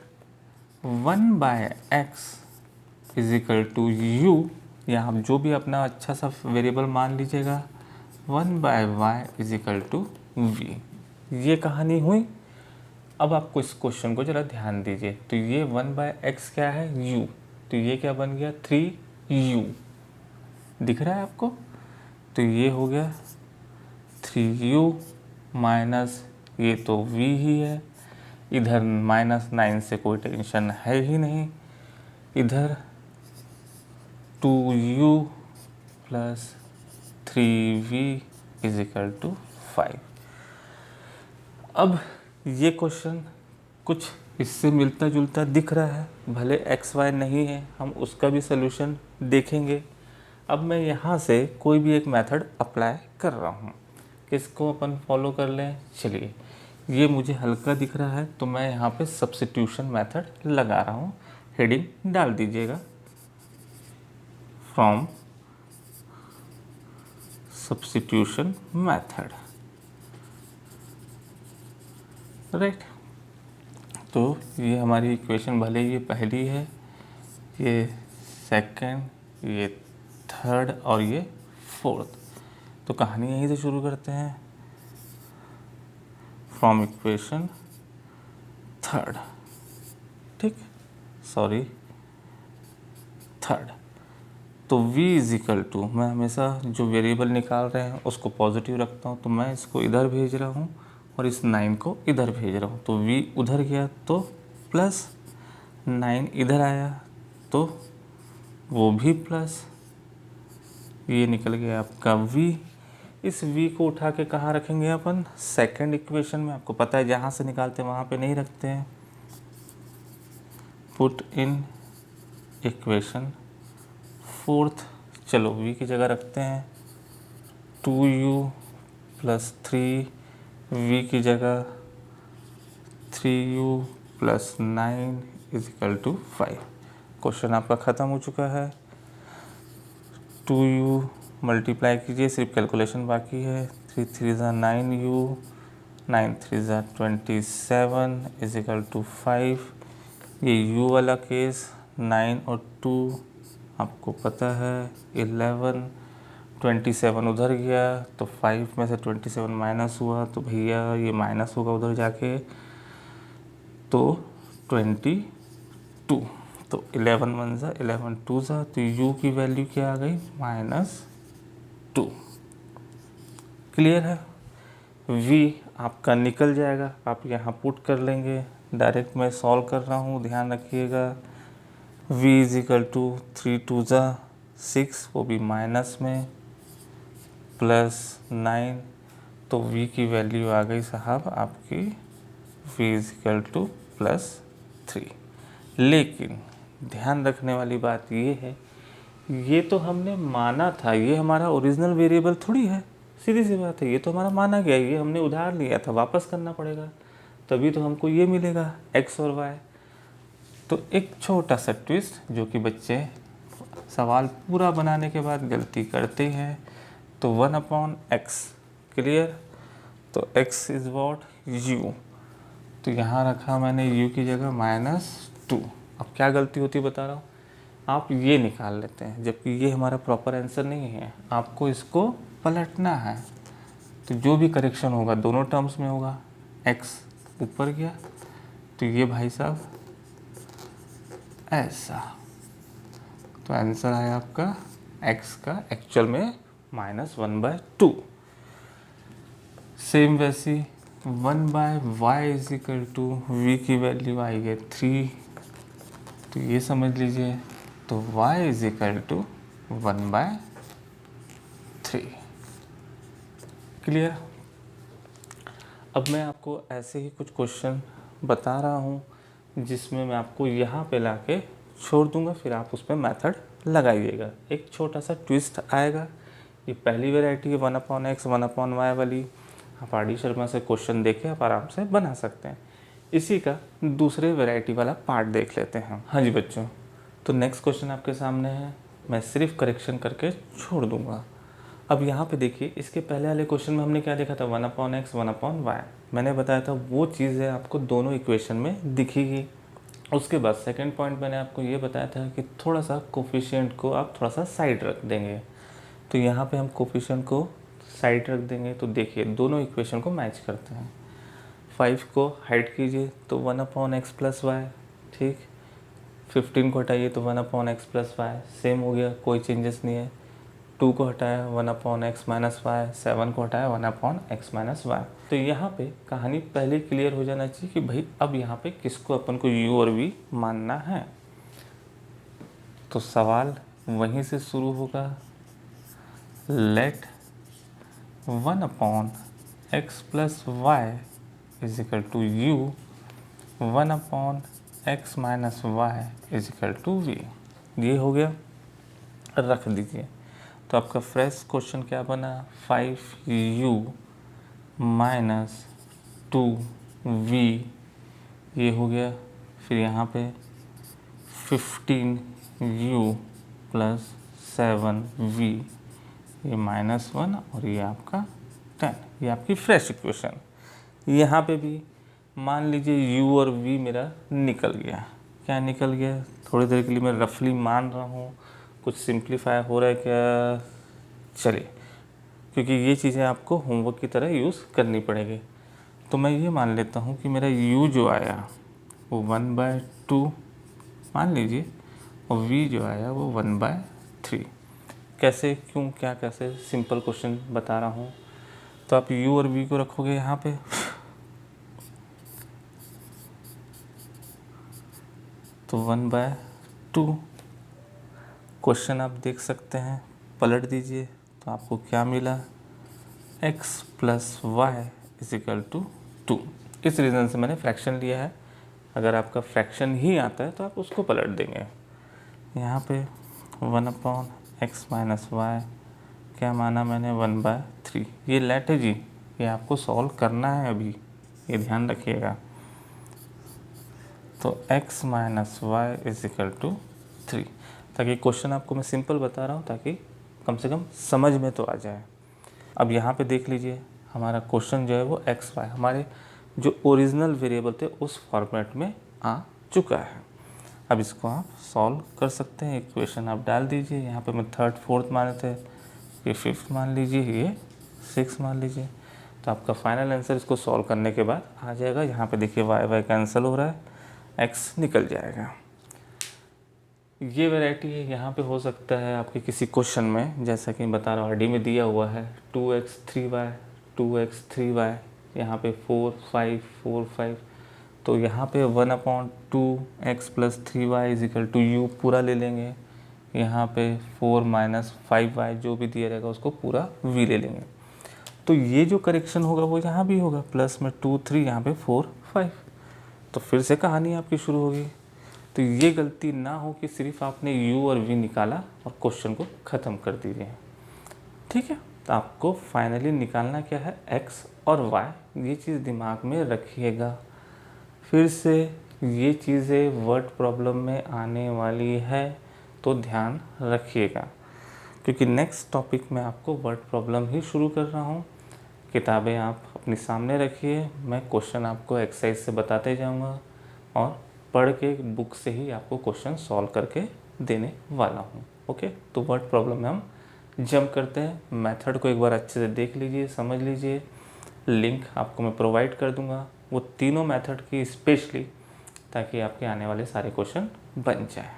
1/x is equal to u, या आप जो भी अपना अच्छा सा वेरिएबल मान लीजिएगा, 1/y is equal to v। ये कहानी हुई। अब आपको इस क्वेश्चन को ज़रा ध्यान दीजिए। तो ये 1/x क्या है, u, तो ये क्या बन गया, 3u, दिख रहा है आपको। तो ये हो गया 3u माइनस, ये तो v ही है, इधर -9 से कोई टेंशन है ही नहीं, इधर 2u plus 3v is equal to 5। अब ये क्वेश्चन कुछ इससे मिलता जुलता दिख रहा है, भले एक्स वाई नहीं है, हम उसका भी सलूशन देखेंगे। अब मैं यहाँ से कोई भी एक मेथड अप्लाई कर रहा हूँ, किसको अपन फॉलो कर लें। चलिए, ये मुझे हल्का दिख रहा है तो मैं यहाँ पे सब्स्टिट्यूशन मेथड लगा रहा हूँ। हेडिंग डाल दीजिएगा, फ्रॉम सब्स्टिट्यूशन मेथड, राइट। तो ये हमारी इक्वेशन, भले ये पहली है, ये सेकंड, ये थर्ड और ये फोर्थ। तो कहानी यहीं से शुरू करते हैं, फ्रॉम इक्वेशन थर्ड, ठीक, सॉरी थर्ड। तो v इज इक्वल टू, मैं हमेशा जो वेरिएबल निकाल रहे हैं उसको पॉजिटिव रखता हूँ, तो मैं इसको इधर भेज रहा हूँ और इस 9 को इधर भेज रहा हूँ। तो v उधर गया तो प्लस, 9 इधर आया तो वो भी प्लस, ये निकल गया आपका v। इस v को उठा के कहाँ रखेंगे अपन, सेकंड इक्वेशन में। आपको पता है जहाँ से निकालते हैं वहाँ पे नहीं रखते हैं। पुट इन इक्वेशन फोर्थ, चलो v की जगह रखते हैं 2u प्लस 3v की जगह 3u plus 9 is equal to 5। Question आपका ख़त्म हो चुका है। 2u मल्टीप्लाई कीजिए, सिर्फ कैलकुलेशन बाकी है। 3 3 ज़ा 9u, 9 3 ज़ा 27 इज इक्वल टू 5। ये u वाला केस, 9 और 2 आपको पता है 11, 27 उधर गया तो 5 में से 27 माइनस हुआ, तो भैया ये माइनस होगा उधर जाके, तो 22। तो 11 1 ज़ा 11 2 ज़ा, तो u की वैल्यू क्या आ गई, -2। क्लियर है। v आपका निकल जाएगा, आप यहाँ पुट कर लेंगे। डायरेक्ट मैं सॉल्व कर रहा हूँ, ध्यान रखिएगा। v इज इक्वल टू 3 2 ज़ा 6, वो भी माइनस में, प्लस 9, तो v की वैल्यू आ गई साहब आपकी v इज इक्वल टू +3। लेकिन ध्यान रखने वाली बात ये है, ये तो हमने माना था, ये हमारा ओरिजिनल वेरिएबल थोड़ी है, सीधी सी बात है। ये तो हमारा माना गया, ये हमने उधार लिया था, वापस करना पड़ेगा, तभी तो हमको ये मिलेगा x और y। तो एक छोटा सा ट्विस्ट जो कि बच्चे सवाल पूरा बनाने के बाद गलती करते हैं, तो 1/x, क्लियर। तो x इज़ वॉट, u, तो यहाँ रखा मैंने u की जगह -2। अब क्या गलती होती है बता रहा हूँ, आप ये निकाल लेते हैं, जबकि ये हमारा प्रॉपर आंसर नहीं है, आपको इसको पलटना है। तो जो भी करेक्शन होगा दोनों टर्म्स में होगा। x ऊपर गया तो ये भाई साहब ऐसा, तो आंसर आया आपका x का एक्चुअल में -1/2। सेम वैसी 1/y is equal to v की वैल्यू आई है 3, तो ये समझ लीजिए तो y is equal to 1/3। Clear. अब मैं आपको ऐसे ही कुछ क्वेश्चन बता रहा हूँ जिसमें मैं आपको यहाँ पे लाके छोड़ दूँगा, फिर आप उस पर मेथड लगाइएगा। एक छोटा सा ट्विस्ट आएगा। ये पहली वैरायटी है 1/x 1/y वाली, आप आर.डी. शर्मा से क्वेश्चन देखे आप आराम से बना सकते हैं। इसी का दूसरे वैरायटी वाला पार्ट देख लेते हैं। हाँ जी बच्चों, तो नेक्स्ट क्वेश्चन आपके सामने है, मैं सिर्फ करेक्शन करके छोड़ दूँगा। अब यहाँ पे देखिए, इसके पहले वाले क्वेश्चन में हमने क्या देखा था, 1/x 1/y। मैंने बताया था वो चीज़ें आपको दोनों इक्वेशन में दिखेगी। उसके बाद सेकंड पॉइंट मैंने आपको ये बताया था कि थोड़ा सा कोफिशिएंट को आप थोड़ा सा साइड रख देंगे। तो यहाँ पे हम कोफिशिएंट को साइड रख देंगे, तो देखिए दोनों इक्वेशन को मैच करते हैं। 5 को हाइड कीजिए तो 1/x + y, ठीक। 15 को हटाइए तो 1/x + y, सेम हो गया, कोई चेंजेस नहीं है। 2 को हटाया 1/x - y, 7 को हटाया 1/x - y। तो यहाँ पे कहानी पहले क्लियर हो जाना चाहिए कि भाई अब यहाँ पे किसको अपन को u और v मानना है। तो सवाल वहीं से शुरू होगा, let 1/x + y is equal to u, 1/x - y is equal to v। ये हो गया, रख दीजिए। तो आपका फ्रेश क्वेश्चन क्या बना, 5u - 2v, ये हो गया। फिर यहाँ पे 15u + 7v, ये -1 और ये आपका 10, ये आपकी फ्रेश इक्वेशन। यहाँ पे भी मान लीजिए u और v मेरा निकल गया। क्या निकल गया, थोड़ी देर के लिए मैं रफली मान रहा हूँ, कुछ सिंप्लीफाई हो रहा है क्या, चलिए, क्योंकि ये चीज़ें आपको होमवर्क की तरह यूज़ करनी पड़ेगी। तो मैं ये मान लेता हूँ कि मेरा u जो आया वो 1/2 मान लीजिए, और v जो आया वो 1/3। कैसे, क्यों, क्या, कैसे, सिंपल क्वेश्चन बता रहा हूँ। तो आप u और v को रखोगे यहाँ पे, तो 1/2। क्वेश्चन आप देख सकते हैं, पलट दीजिए तो आपको क्या मिला, x + y is equal to 2। इस रीज़न से मैंने फ्रैक्शन लिया है। अगर आपका फ्रैक्शन ही आता है तो आप उसको पलट देंगे। यहाँ पे 1/x - y क्या माना मैंने, 1/3। ये लेट है जी, ये आपको सॉल्व करना है अभी, ये ध्यान रखिएगा। तो x - y is equal to 3, ताकि क्वेश्चन आपको मैं सिंपल बता रहा हूँ ताकि कम से कम समझ में तो आ जाए। अब यहाँ पे देख लीजिए, हमारा क्वेश्चन जो है वो x y हमारे जो ओरिजिनल वेरिएबल थे उस फॉर्मेट में आ चुका है। अब इसको आप सॉल्व कर सकते हैं, इक्वेशन आप डाल दीजिए। यहाँ पे मैं 3rd 4th माने थे, ये 5th मान लीजिए, ये 6 मान लीजिए। तो आपका फाइनल आंसर इसको सॉल्व करने के बाद आ जाएगा। यहाँ पे देखिए y कैंसिल हो रहा है, x निकल जाएगा। ये वैरायटी है, यहाँ पे हो सकता है आपके किसी क्वेश्चन में, जैसा कि बता रहा हूँ आर.डी. में दिया हुआ है 2x 3y 2x 3y, यहाँ पे 4 5 4 5, तो यहाँ पे 1/2x + 3y is equal to u पूरा ले लेंगे। यहाँ पे 4 - 5y जो भी दिया रहेगा उसको पूरा v ले लेंगे। तो ये जो करेक्शन होगा वो यहाँ भी होगा, प्लस में 2 3, यहाँ पे 4 5। तो फिर से कहानी आपकी शुरू होगी। तो ये गलती ना हो कि सिर्फ आपने u और v निकाला और क्वेश्चन को ख़त्म कर दीजिए, ठीक है। तो आपको फाइनली निकालना क्या है, x और y, ये चीज़ दिमाग में रखिएगा। फिर से ये चीज़ें वर्ड प्रॉब्लम में आने वाली है, तो ध्यान रखिएगा, क्योंकि नेक्स्ट टॉपिक में आपको वर्ड प्रॉब्लम ही शुरू कर रहा हूँ। किताबें आप अपने सामने रखिए, मैं क्वेश्चन आपको एक्सरसाइज से बताते जाऊँगा और पढ़ के बुक से ही आपको क्वेश्चन सॉल्व करके देने वाला हूँ। ओके, तो वर्ड प्रॉब्लम में हम जंप करते हैं। मेथड को एक बार अच्छे से देख लीजिए, समझ लीजिए। लिंक आपको मैं प्रोवाइड कर दूँगा वो तीनों मेथड की स्पेशली, ताकि आपके आने वाले सारे क्वेश्चन बन जाए।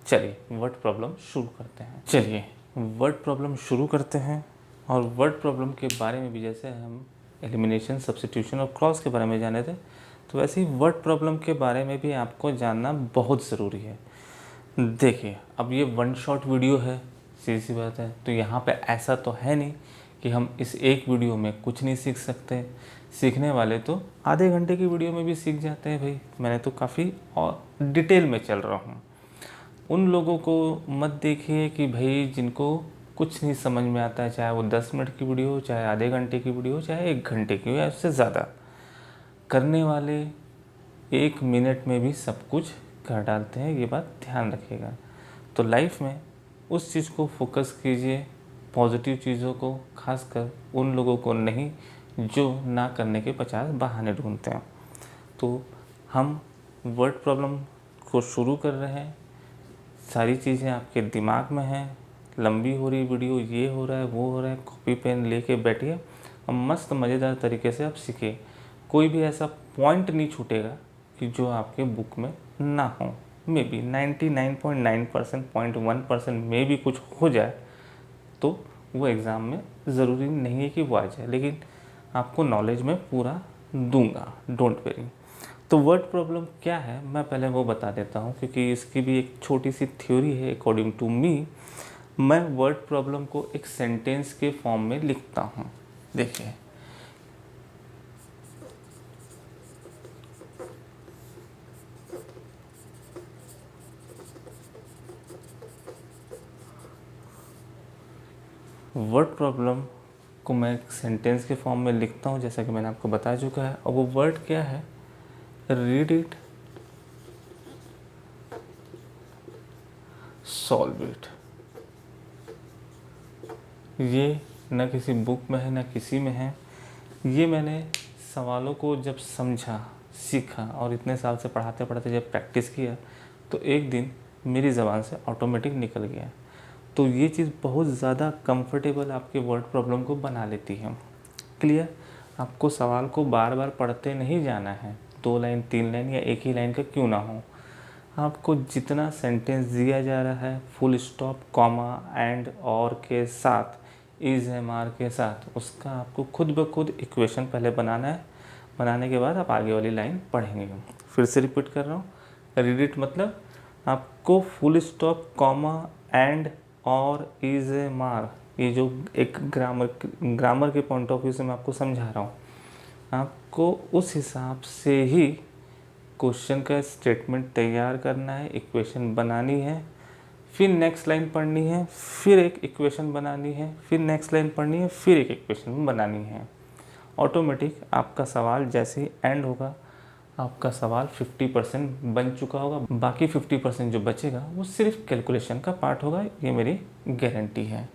चलिए वर्ड प्रॉब्लम शुरू करते हैं। चलिए वर्ड प्रॉब्लम शुरू करते हैं। और वर्ड प्रॉब्लम के बारे में भी, जैसे हम एलिमिनेशन, सब्स्टिट्यूशन और क्रॉस के बारे में जाने थे, तो वैसे ही वर्ड प्रॉब्लम के बारे में भी आपको जानना बहुत ज़रूरी है। देखिए, अब ये वन शॉट वीडियो है, सीधी सी बात है, तो यहाँ पे ऐसा तो है नहीं कि हम इस एक वीडियो में कुछ नहीं सीख सकते। सीखने वाले तो आधे घंटे की वीडियो में भी सीख जाते हैं भाई। मैंने तो काफ़ी और डिटेल में चल रहा हूँ। उन लोगों को मत देखिए कि भाई जिनको कुछ नहीं समझ में आता है, चाहे वो 10 मिनट की वीडियो हो, चाहे आधे घंटे की वीडियो हो, चाहे 1 घंटे की हो या उससे ज़्यादा। करने वाले 1 मिनट में भी सब कुछ कर डालते हैं, ये बात ध्यान रखिएगा। तो लाइफ में उस चीज़ को फोकस कीजिए, पॉजिटिव चीज़ों को, खासकर उन लोगों को नहीं जो ना करने के 50 बहाने ढूंढते हैं। तो हम वर्ड प्रॉब्लम को शुरू कर रहे हैं। सारी चीज़ें आपके दिमाग में हैं। लंबी हो रही वीडियो, ये हो रहा है, वो हो रहा है, कॉपी पेन लेके बैठिए और मस्त मज़ेदार तरीके से आप सीखिए। कोई भी ऐसा पॉइंट नहीं छूटेगा कि जो आपके बुक में ना हो। मे बी 99.9%, 0.1% में भी कुछ हो जाए तो वो एग्ज़ाम में ज़रूरी नहीं है कि वो आ जाए, लेकिन आपको नॉलेज में पूरा दूंगा, डोंट वेरी। तो वर्ड प्रॉब्लम क्या है मैं पहले वो बता देता हूँ, क्योंकि इसकी भी एक छोटी सी थ्योरी है। अकॉर्डिंग टू मी, मैं वर्ड प्रॉब्लम को एक सेंटेंस के फॉर्म में लिखता हूँ। देखिए, वर्ड प्रॉब्लम को मैं एक सेंटेंस के फॉर्म में लिखता हूँ, जैसा कि मैंने आपको बता चुका है। और वो वर्ड क्या है? Read it, solve it. ये ना किसी बुक में है ना किसी में है। ये मैंने सवालों को जब समझा, सीखा और इतने साल से पढ़ाते पढ़ाते जब प्रैक्टिस किया तो एक दिन मेरी ज़बान से ऑटोमेटिक निकल गया। तो ये चीज़ बहुत ज़्यादा कंफर्टेबल आपके वर्ड प्रॉब्लम को बना लेती है। क्लियर? आपको सवाल को बार बार पढ़ते नहीं जाना है, 2 लाइन 3 लाइन या एक ही लाइन का क्यों ना हो। आपको जितना सेंटेंस दिया जा रहा है फुल स्टॉप, कॉमा, एंड, और के साथ, इज, एम, आर के साथ, उसका आपको खुद ब खुद इक्वेशन पहले बनाना है। बनाने के बाद आप आगे वाली लाइन पढ़ेंगे। फिर से रिपीट कर रहा हूँ, रीड इट मतलब आपको फुल स्टॉप, कॉमा, एंड, और, इज, एम, आर, ये जो एक ग्रामर के पॉइंट ऑफ व्यू से मैं आपको समझा रहा हूँ, आपको उस हिसाब से ही क्वेश्चन का स्टेटमेंट तैयार करना है, इक्वेशन बनानी है, फिर नेक्स्ट लाइन पढ़नी है, फिर एक इक्वेशन बनानी है, फिर नेक्स्ट लाइन पढ़नी है, फिर एक इक्वेशन बनानी है। ऑटोमेटिक आपका सवाल जैसे ही एंड होगा, आपका सवाल 50% बन चुका होगा। बाकी 50% जो बचेगा वो सिर्फ कैलकुलेशन का पार्ट होगा, ये मेरी गारंटी है।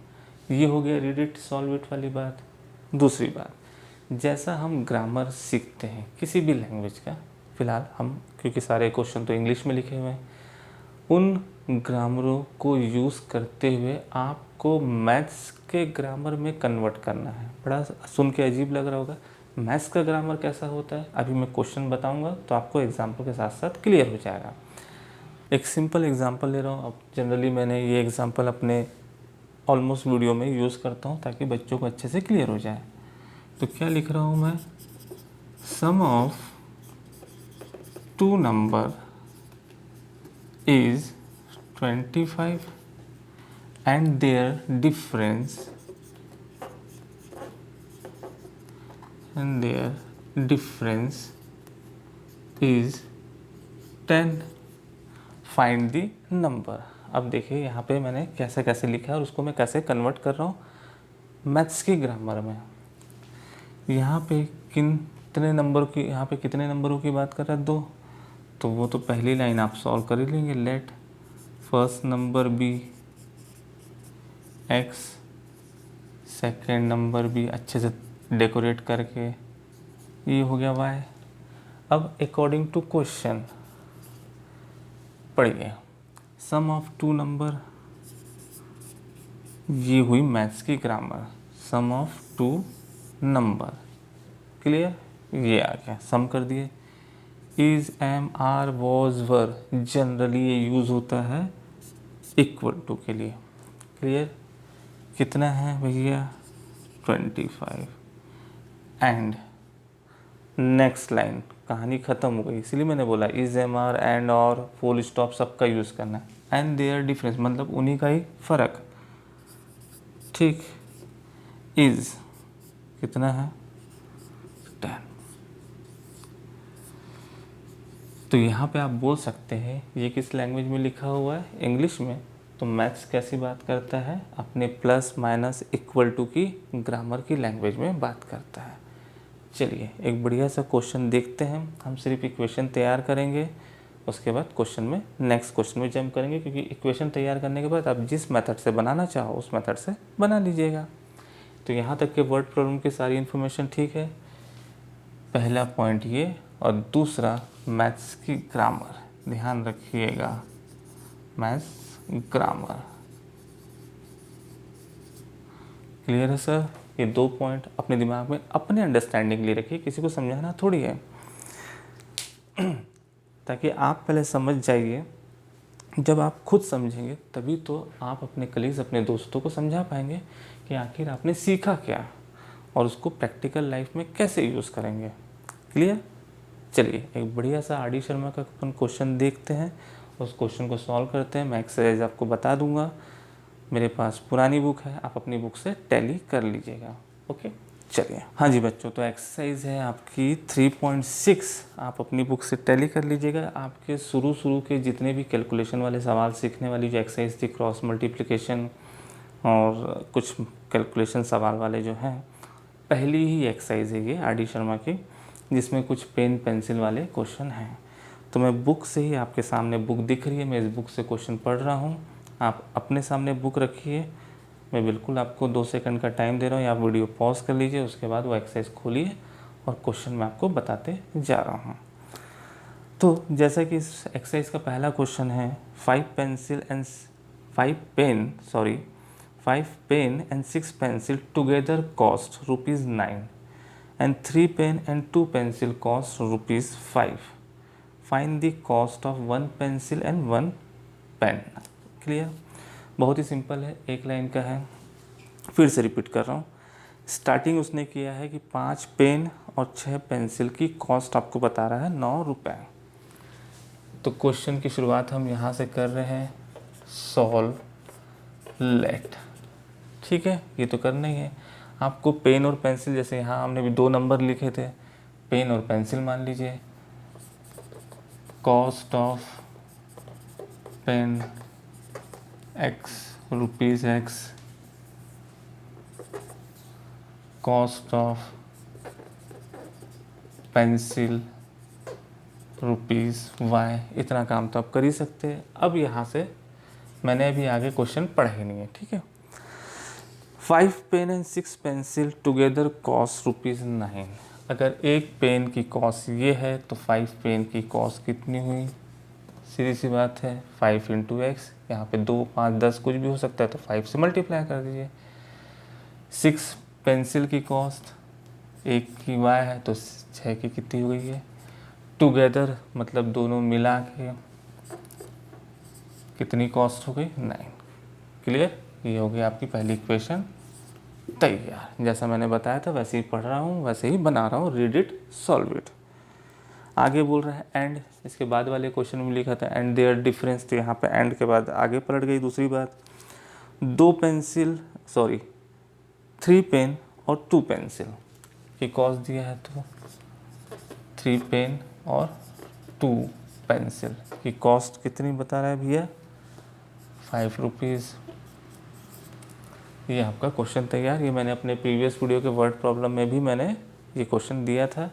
ये हो गया रीड इट सॉल्व इट वाली बात। दूसरी बात, जैसा हम ग्रामर सीखते हैं किसी भी लैंग्वेज का, फ़िलहाल हम क्योंकि सारे क्वेश्चन तो इंग्लिश में लिखे हुए हैं, उन ग्रामरों को यूज़ करते हुए आपको मैथ्स के ग्रामर में कन्वर्ट करना है। बड़ा सुन के अजीब लग रहा होगा, मैथ्स का ग्रामर कैसा होता है? अभी मैं क्वेश्चन बताऊंगा तो आपको एग्जाम्पल के साथ साथ क्लियर हो जाएगा। एक सिंपल एग्जांपल ले रहा हूँ। अब जनरली मैंने ये एग्जांपल अपने ऑलमोस्ट वीडियो में यूज़ करता हूँ ताकि बच्चों को अच्छे से क्लियर हो जाए। तो क्या लिख रहा हूँ मैं? Sum of two number is 25 and their difference is 10. Find the number. अब देखिए यहाँ पे मैंने कैसे कैसे लिखा है और उसको मैं कैसे कन्वर्ट कर रहा हूँ मैथ्स की ग्रामर में। यहाँ पे कितने नंबरों की बात कर रहा है? 2। तो वो तो पहली लाइन आप सॉल्व कर ही लेंगे। Let first number be x, second number भी अच्छे से डेकोरेट करके, ये हो गया वाई। अब अकॉर्डिंग टू क्वेश्चन पढ़िए, सम ऑफ टू नंबर, ये हुई मैथ्स की grammar. Sum of two number, clear? ये आ गया, सम कर दिए। Is, am, are, was, were, generally ये यूज़ होता है इक्वल टू के लिए। क्लियर? कितना है भैया? 25। एंड नेक्स्ट लाइन, कहानी ख़त्म हो गई। इसलिए मैंने बोला इज, एम, आर, एंड, और, फुल स्टॉप सबका यूज़ करना है। एंड देयर डिफरेंस मतलब उन्हीं का ही फ़र्क, ठीक, इज़ कितना है 10। तो यहाँ पे आप बोल सकते हैं ये किस लैंग्वेज में लिखा हुआ है, इंग्लिश में। तो मैथ्स कैसी बात करता है, अपने प्लस माइनस इक्वल टू की ग्रामर की लैंग्वेज में बात करता है। चलिए एक बढ़िया सा क्वेश्चन देखते हैं। हम सिर्फ इक्वेशन तैयार करेंगे, उसके बाद क्वेश्चन में नेक्स्ट क्वेश्चन में जंप करेंगे, क्योंकि इक्वेशन तैयार करने के बाद आप जिस मेथड से बनाना चाहो उस मेथड से बना लीजिएगा। तो यहाँ तक के वर्ड प्रॉब्लम की सारी इन्फॉर्मेशन ठीक है, पहला पॉइंट ये, और दूसरा मैथ्स की ग्रामर, ध्यान रखिएगा मैथ्स ग्रामर। क्लियर है सर? ये 2 पॉइंट अपने दिमाग में अपने अंडरस्टैंडिंग के लिए रखिए, किसी को समझाना थोड़ी है, ताकि आप पहले समझ जाइए। जब आप खुद समझेंगे तभी तो आप अपने कलीग्स, अपने दोस्तों को समझा पाएंगे कि आखिर आपने सीखा क्या और उसको प्रैक्टिकल लाइफ में कैसे यूज़ करेंगे। क्लियर? चलिए एक बढ़िया सा आर डी शर्मा का अपन क्वेश्चन देखते हैं, उस क्वेश्चन को सॉल्व करते हैं। मैं एक्सरसाइज आपको बता दूंगा, मेरे पास पुरानी बुक है, आप अपनी बुक से टैली कर लीजिएगा। ओके चलिए, हाँ जी बच्चों, तो एक्सरसाइज है आपकी 3.6, आप अपनी बुक से टैली कर लीजिएगा। आपके शुरू के जितने भी कैलकुलेशन वाले सवाल सीखने वाली जो एक्सरसाइज थी, क्रॉस मल्टीप्लिकेशन और कुछ कैलकुलेशन सवाल वाले जो हैं, पहली ही एक्सरसाइज है ये आर डी शर्मा की, जिसमें कुछ पेन पेंसिल वाले क्वेश्चन हैं। तो मैं बुक से ही, आपके सामने बुक दिख रही है, मैं इस बुक से क्वेश्चन पढ़ रहा हूँ, आप अपने सामने बुक रखिए। मैं बिल्कुल आपको 2 सेकंड का टाइम दे रहा हूँ, या आप वीडियो पॉज कर लीजिए, उसके बाद वो एक्सरसाइज खोलिए और क्वेश्चन मैं आपको बताते जा रहा हूँ। तो जैसा कि इस एक्सरसाइज का पहला क्वेश्चन है, 5 pen and 6 pencil together cost ₹9 and 3 pen and 2 pencil cost ₹5. Find the cost of 1 pencil and 1 pen. Clear? बहुत ही सिंपल है, एक लाइन का है, फिर से रिपीट कर रहा हूँ। स्टार्टिंग उसने किया है कि 5 पेन और 6 पेंसिल की कॉस्ट आपको बता रहा है ₹9। तो क्वेश्चन की शुरुआत हम यहाँ से कर रहे हैं, सॉल्व लेट। ठीक है, ये तो करना ही है आपको। पेन और पेंसिल, जैसे यहाँ हमने भी 2 नंबर लिखे थे, पेन और पेंसिल मान लीजिए। Cost of pen X, ₹X, cost of pencil ₹Y। इतना काम तो आप कर ही सकते हैं। अब यहाँ से मैंने अभी आगे क्वेश्चन पढ़ा ही नहीं है, ठीक है। 5 pen and 6 pencil together cost ₹9। अगर एक पेन की कॉस्ट ये है तो 5 पेन की कॉस्ट कितनी हुई? सीधी सी बात है, 5 × X, यहाँ पे 2, 5, 10 कुछ भी हो सकता है, तो 5 से मल्टीप्लाई कर दीजिए। 6 पेंसिल की कॉस्ट, एक की Y है तो 6 की कितनी हो गई है? टुगेदर मतलब दोनों मिला के कितनी कॉस्ट हो गई? 9। क्लियर? ये हो गई आपकी पहली इक्वेशन तैयार। जैसा मैंने बताया था वैसे ही पढ़ रहा हूँ, वैसे ही बना रहा हूँ, रीड इट सॉल्व इट। आगे बोल रहा है एंड, इसके बाद वाले क्वेश्चन में लिखा था एंड देयर डिफरेंस, तो यहाँ पे एंड के बाद आगे पलट गई दूसरी बात। 3 पेन और 2 पेंसिल की कॉस्ट दिया है, तो 3 पेन और 2 पेंसिल की कॉस्ट कितनी बता रहा है भैया? ₹5। ये आपका क्वेश्चन तैयार। ये मैंने अपने प्रीवियस वीडियो के वर्ड प्रॉब्लम में भी मैंने ये क्वेश्चन दिया था,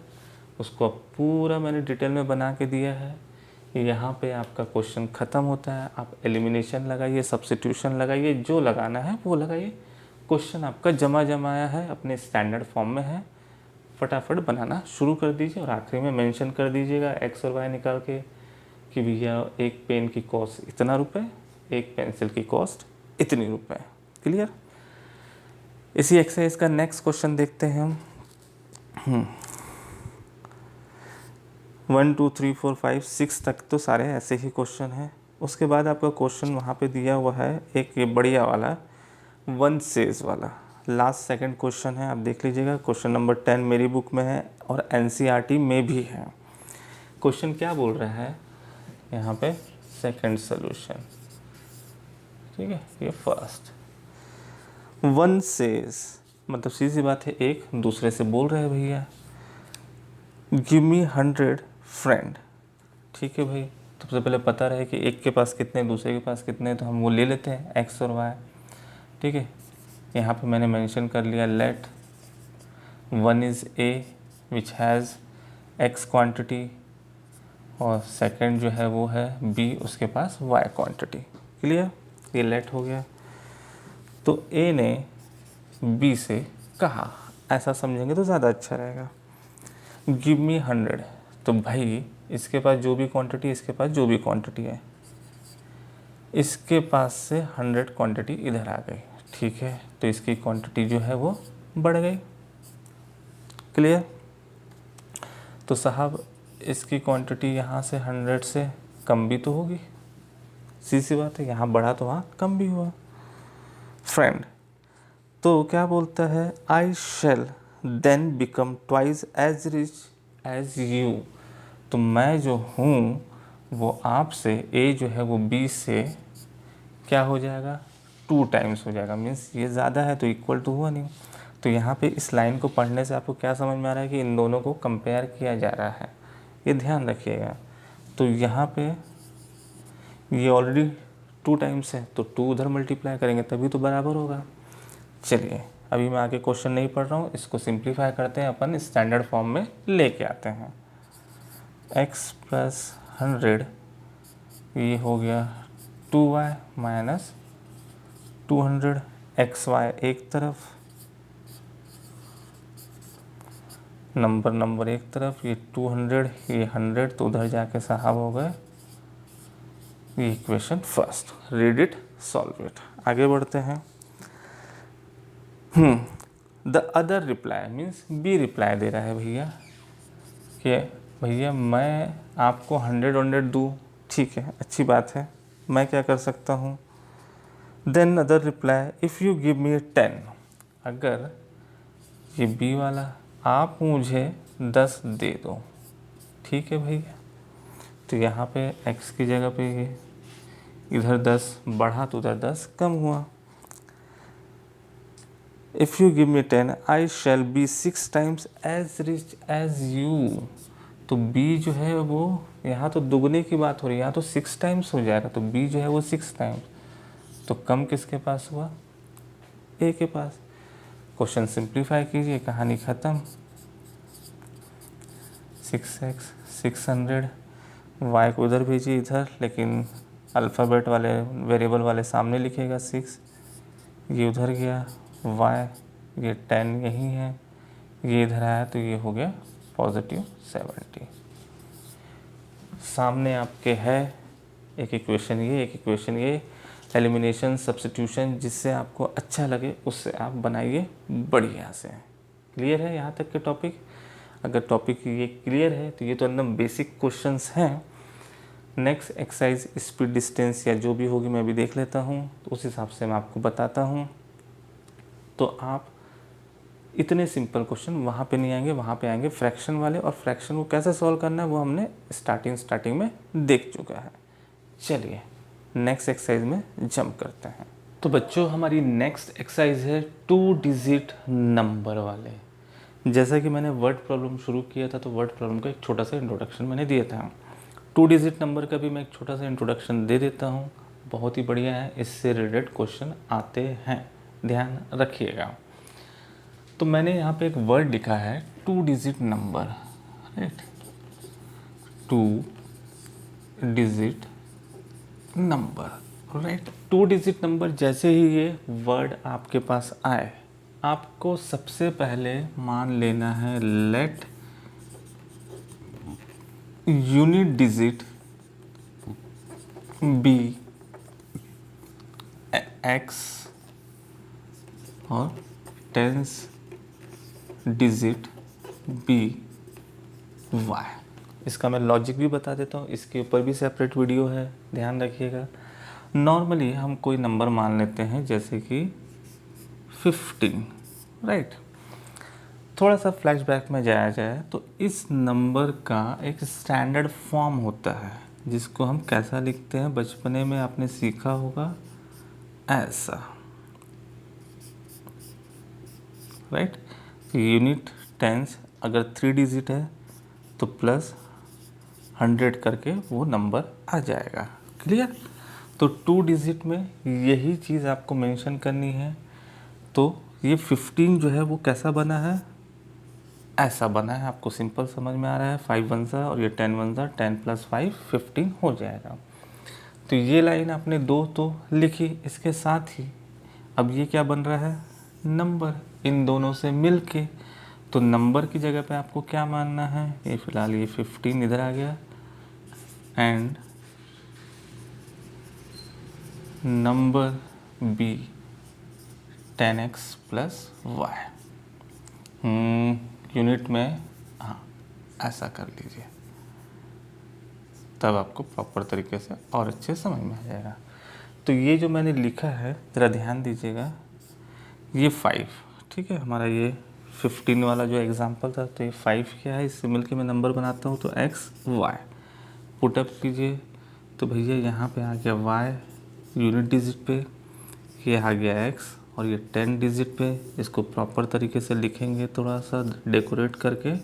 उसको पूरा मैंने डिटेल में बना के दिया है। यहाँ पे आपका क्वेश्चन ख़त्म होता है। आप एलिमिनेशन लगाइए, सब्स्टिट्यूशन लगाइए, जो लगाना है वो लगाइए। क्वेश्चन आपका जमाया है, अपने स्टैंडर्ड फॉर्म में है, फटाफट बनाना शुरू कर दीजिए और आखिरी में मेंशन कर दीजिएगा X और Y निकाल के कि भैया एक पेन की कॉस्ट इतना रुपये, एक पेंसिल की कॉस्ट इतनी रुपये। क्लियर? इसी एक्सरसाइज का नेक्स्ट क्वेश्चन देखते हैं हम। 1 2 3 4 5 6 तक तो सारे ऐसे ही क्वेश्चन हैं। उसके बाद आपका क्वेश्चन वहाँ पे दिया हुआ है एक ये बढ़िया वाला 1 सेज वाला, लास्ट सेकंड क्वेश्चन है, आप देख लीजिएगा। क्वेश्चन नंबर 10 मेरी बुक में है और NCERT में भी है। क्वेश्चन क्या बोल रहा है यहाँ पे? Second solution. ठीक है, ये फर्स्ट। वन सेज, मतलब सीधी बात है, एक दूसरे से बोल रहे हैं भैया गिव मी 100 फ्रेंड। ठीक है भाई, सबसे पहले पता रहे कि एक के पास कितने, दूसरे के पास कितने, तो हम वो ले लेते हैं एक्स और वाई। ठीक है, यहाँ पे मैंने मेंशन कर लिया let one is a which has x quantity और सेकंड जो है वो है बी, उसके पास वाई क्वांटिटी। क्लियर, ये लेट हो गया। तो ए ने बी से कहा, ऐसा समझेंगे तो ज़्यादा अच्छा रहेगा, गिव मी 100। तो भाई इसके पास जो भी क्वांटिटी, इसके पास जो भी क्वांटिटी है, इसके पास से 100 क्वांटिटी इधर आ गई। ठीक है, तो इसकी क्वांटिटी जो है वो बढ़ गई। क्लियर। तो साहब इसकी क्वांटिटी यहाँ से 100 से कम भी तो होगी, सीधी बात है, यहाँ बढ़ा तो वहाँ कम भी हुआ। फ्रेंड तो क्या बोलता है, I shall then become twice as rich as you. तो मैं जो हूँ वो आपसे, ए जो है वो बी से क्या हो जाएगा, 2 टाइम्स हो जाएगा। मीन्स ये ज़्यादा है तो इक्वल तो हुआ नहीं। तो यहाँ पे इस लाइन को पढ़ने से आपको क्या समझ में आ रहा है कि इन दोनों को कंपेयर किया जा रहा है, ये ध्यान रखिएगा। तो यहाँ पे ये ऑलरेडी 2 टाइम्स है, तो 2 उधर मल्टीप्लाई करेंगे तभी तो बराबर होगा। चलिए अभी मैं आगे क्वेश्चन नहीं पढ़ रहा हूँ, इसको सिंप्लीफाई करते हैं, अपन स्टैंडर्ड फॉर्म में लेके आते हैं। x प्लस 100 ये हो गया 2y माइनस 200, xy एक तरफ, नंबर एक तरफ, ये 200 ये 100, तो उधर जाके साहब हो गए ये equation first. Read it, solve it. आगे बढ़ते हैं। The other reply means B reply दे रहा है भैया कि भैया मैं आपको 100 दूँ, ठीक है अच्छी बात है, मैं क्या कर सकता हूँ। Then other reply if you give me 10, अगर ये बी वाला आप मुझे 10 दे दो, ठीक है भैया। तो यहाँ पे x की जगह पे ये इधर 10 बढ़ा तो उधर 10 कम हुआ। If you give me 10 I shall be 6 times as rich as you. तो b जो है वो यहाँ तो दुगने की बात हो रही है, यहाँ तो 6 टाइम्स हो जाएगा, तो b जो है वो 6 टाइम्स, तो कम किसके पास हुआ, a के पास। क्वेश्चन सिंप्लीफाई कीजिए, कहानी ख़त्म। 6x 600, y को उधर भेजिए इधर, लेकिन अल्फ़ाबेट वाले वेरिएबल वाले सामने लिखेगा 6, ये उधर गया y, ये 10 यहीं है, ये इधर आया तो ये हो गया पॉजिटिव 70। सामने आपके है एक इक्वेशन ये, एक इक्वेशन ये, एलिमिनेशन सब्स्टिट्यूशन, जिससे आपको अच्छा लगे उससे आप बनाइए बढ़िया से। क्लियर है यहाँ तक के टॉपिक? अगर टॉपिक ये क्लियर है तो ये तो एकदम बेसिक क्वेश्चंस हैं। नेक्स्ट एक्सरसाइज स्पीड डिस्टेंस या जो भी होगी मैं भी देख लेता हूँ, तो उस हिसाब से मैं आपको बताता हूँ। तो आप इतने सिंपल क्वेश्चन वहाँ पे नहीं आएंगे, वहाँ पे आएंगे फ्रैक्शन वाले, और फ्रैक्शन को कैसे सॉल्व करना है वो हमने स्टार्टिंग में देख चुका है। चलिए नेक्स्ट एक्सरसाइज में जंप करते हैं। तो बच्चों हमारी नेक्स्ट एक्सरसाइज है 2 डिजिट नंबर वाले। जैसा कि मैंने वर्ड प्रॉब्लम शुरू किया था, तो वर्ड प्रॉब्लम का एक छोटा सा इंट्रोडक्शन मैंने दिया था। 2 डिजिट नंबर का भी मैं एक छोटा सा इंट्रोडक्शन दे देता हूँ, बहुत ही बढ़िया है, इससे रिलेटेड क्वेश्चन आते हैं, ध्यान रखिएगा। तो मैंने यहाँ पे एक वर्ड लिखा है 2 digit number, right, 2 digit number, right. 2 digit number जैसे ही ये वर्ड आपके पास आए, आपको सबसे पहले मान लेना है let unit digit be x और टेंस डिजिट बी वाई। इसका मैं लॉजिक भी बता देता हूँ, इसके ऊपर भी सेपरेट वीडियो है, ध्यान रखिएगा। नॉर्मली हम कोई नंबर मान लेते हैं जैसे कि 15, राइट। थोड़ा सा फ्लैशबैक में जाया जाए तो इस नंबर का एक स्टैंडर्ड फॉर्म होता है, जिसको हम कैसा लिखते हैं, बचपने में आपने सीखा होगा ऐसा, राइट। यूनिट टेंस अगर 3 डिजिट है तो प्लस 100 करके वो नंबर आ जाएगा। क्लियर। तो 2 डिजिट में यही चीज़ आपको मेंशन करनी है। तो ये 15 जो है वो कैसा बना है, ऐसा बना है। आपको सिंपल समझ में आ रहा है। 5 वन सा और ये 10 वन सा, 10 + 5 15 हो जाएगा। तो ये लाइन आपने 2 तो लिखी, इसके साथ ही अब ये क्या बन रहा है, नंबर, इन दोनों से मिल के। तो नंबर की जगह पे आपको क्या मानना है, ये फिलहाल ये 15 इधर आ गया and number be 10x + y। Unit में हाँ ऐसा कर लीजिए, तब आपको प्रॉपर तरीके से और अच्छे समझ में आ जाएगा। तो ये जो मैंने लिखा है ज़रा ध्यान दीजिएगा, ये 5, ठीक है, हमारा ये 15 वाला जो एग्जांपल था, तो ये 5 क्या है, इससे मिलके मैं नंबर बनाता हूँ तो x y पुटअप कीजिए। तो भैया यहाँ पे आ गया y यूनिट डिजिट पे, ये आ गया x और ये 10 डिजिट पे। इसको प्रॉपर तरीके से लिखेंगे थोड़ा सा डेकोरेट करके,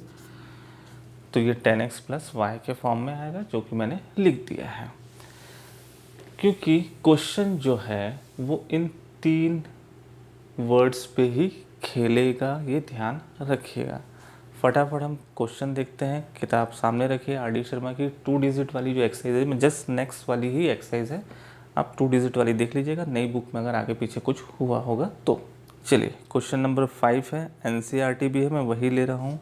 तो ये 10x + y के फॉर्म में आएगा, जो कि मैंने लिख दिया है। क्योंकि क्वेश्चन जो है वो इन 3 वर्ड्स पे ही खेलेगा, ये ध्यान रखिएगा। फटाफट हम क्वेश्चन देखते हैं। किताब सामने रखिए, RD शर्मा की 2 डिजिट वाली जो एक्सरसाइज है, मैं जस्ट नेक्स्ट वाली ही एक्सरसाइज है, आप 2 डिजिट वाली देख लीजिएगा, नई बुक में अगर आगे पीछे कुछ हुआ होगा तो। चलिए, क्वेश्चन नंबर 5 है, NCERT भी है, मैं वही ले रहा हूँ,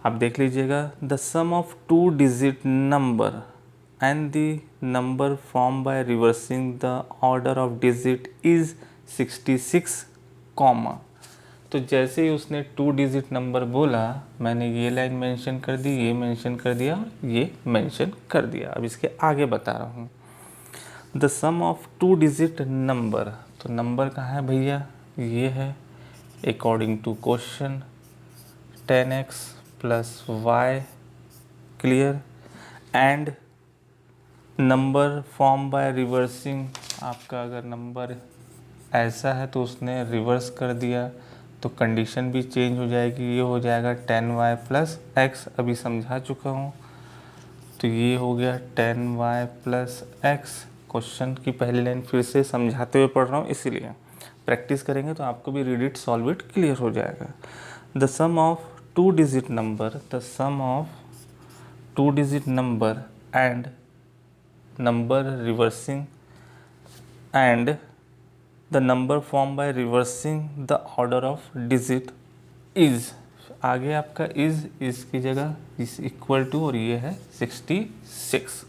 आप देख लीजिएगा। The sum of 2 digit number and the number form by reversing the order of digit is 66, comma. तो जैसे ही उसने 2 डिजिट नंबर बोला, मैंने ये लाइन मेंशन कर दी, ये मेंशन कर दिया और ये मेंशन कर दिया। अब इसके आगे बता रहा हूँ। The sum of 2 digit number, तो नंबर कहाँ है भैया, ये है, according to question 10x + y, clear. And number form by reversing, आपका अगर नंबर ऐसा है तो उसने रिवर्स कर दिया तो कंडीशन भी चेंज हो जाएगी, ये हो जाएगा 10y + x, अभी समझा चुका हूँ। तो ये हो गया 10y + x। क्वेश्चन की पहली लाइन फिर से समझाते हुए पढ़ रहा हूँ, इसीलिए प्रैक्टिस करेंगे तो आपको भी read it solve it clear हो जाएगा। The sum of 2 digit number, the sum of 2 digit number and number reversing and the number form by reversing the order of digit is, आगे आपका इज की जगह इज इक्वल टू, और ये है 66।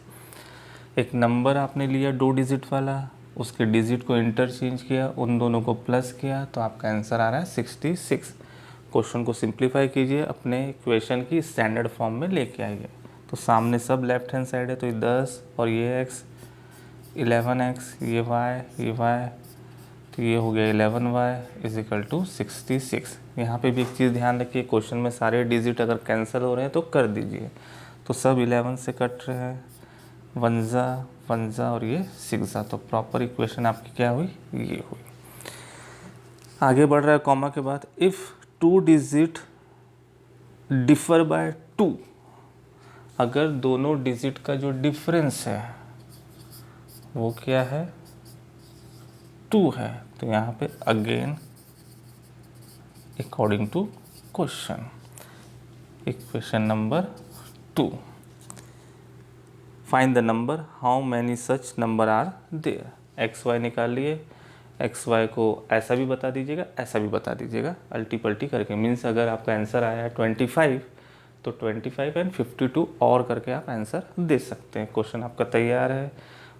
एक नंबर आपने लिया 2 डिजिट वाला, उसके डिजिट को इंटरचेंज किया, उन दोनों को प्लस किया, तो आपका आंसर आ रहा है 66। क्वेश्चन को सिंप्लीफाई कीजिए, अपने इक्वेशन की स्टैंडर्ड फॉर्म में लेके आइए। तो सामने सब लेफ्ट हैंड साइड है, तो ये 10 और ये x, 11x, ये y, तो ये हो गया 11y = 66। यहाँ पे भी एक चीज़ ध्यान रखिए, क्वेश्चन में सारे डिजिट अगर कैंसिल हो रहे हैं तो कर दीजिए। तो सब 11 से कट रहे हैं, 1 और ये 6, तो प्रॉपर इक्वेशन आपकी क्या हुई, ये हुई। आगे बढ़ रहा है कॉमा के बाद, इफ़ 2 डिजिट डिफर बाय 2, अगर दोनों डिजिट का जो डिफरेंस है वो क्या है, 2 है, तो यहाँ पे again according to question, equation number 2, find the number, how many such number are there. X y निकाल लिए, एक्स वाई को ऐसा भी बता दीजिएगा, ऐसा भी बता दीजिएगा, अल्टी पल्टी करके। मीन्स अगर आपका आंसर आया है 25, तो 25 एंड 52 और करके आप आंसर दे सकते हैं। क्वेश्चन आपका तैयार है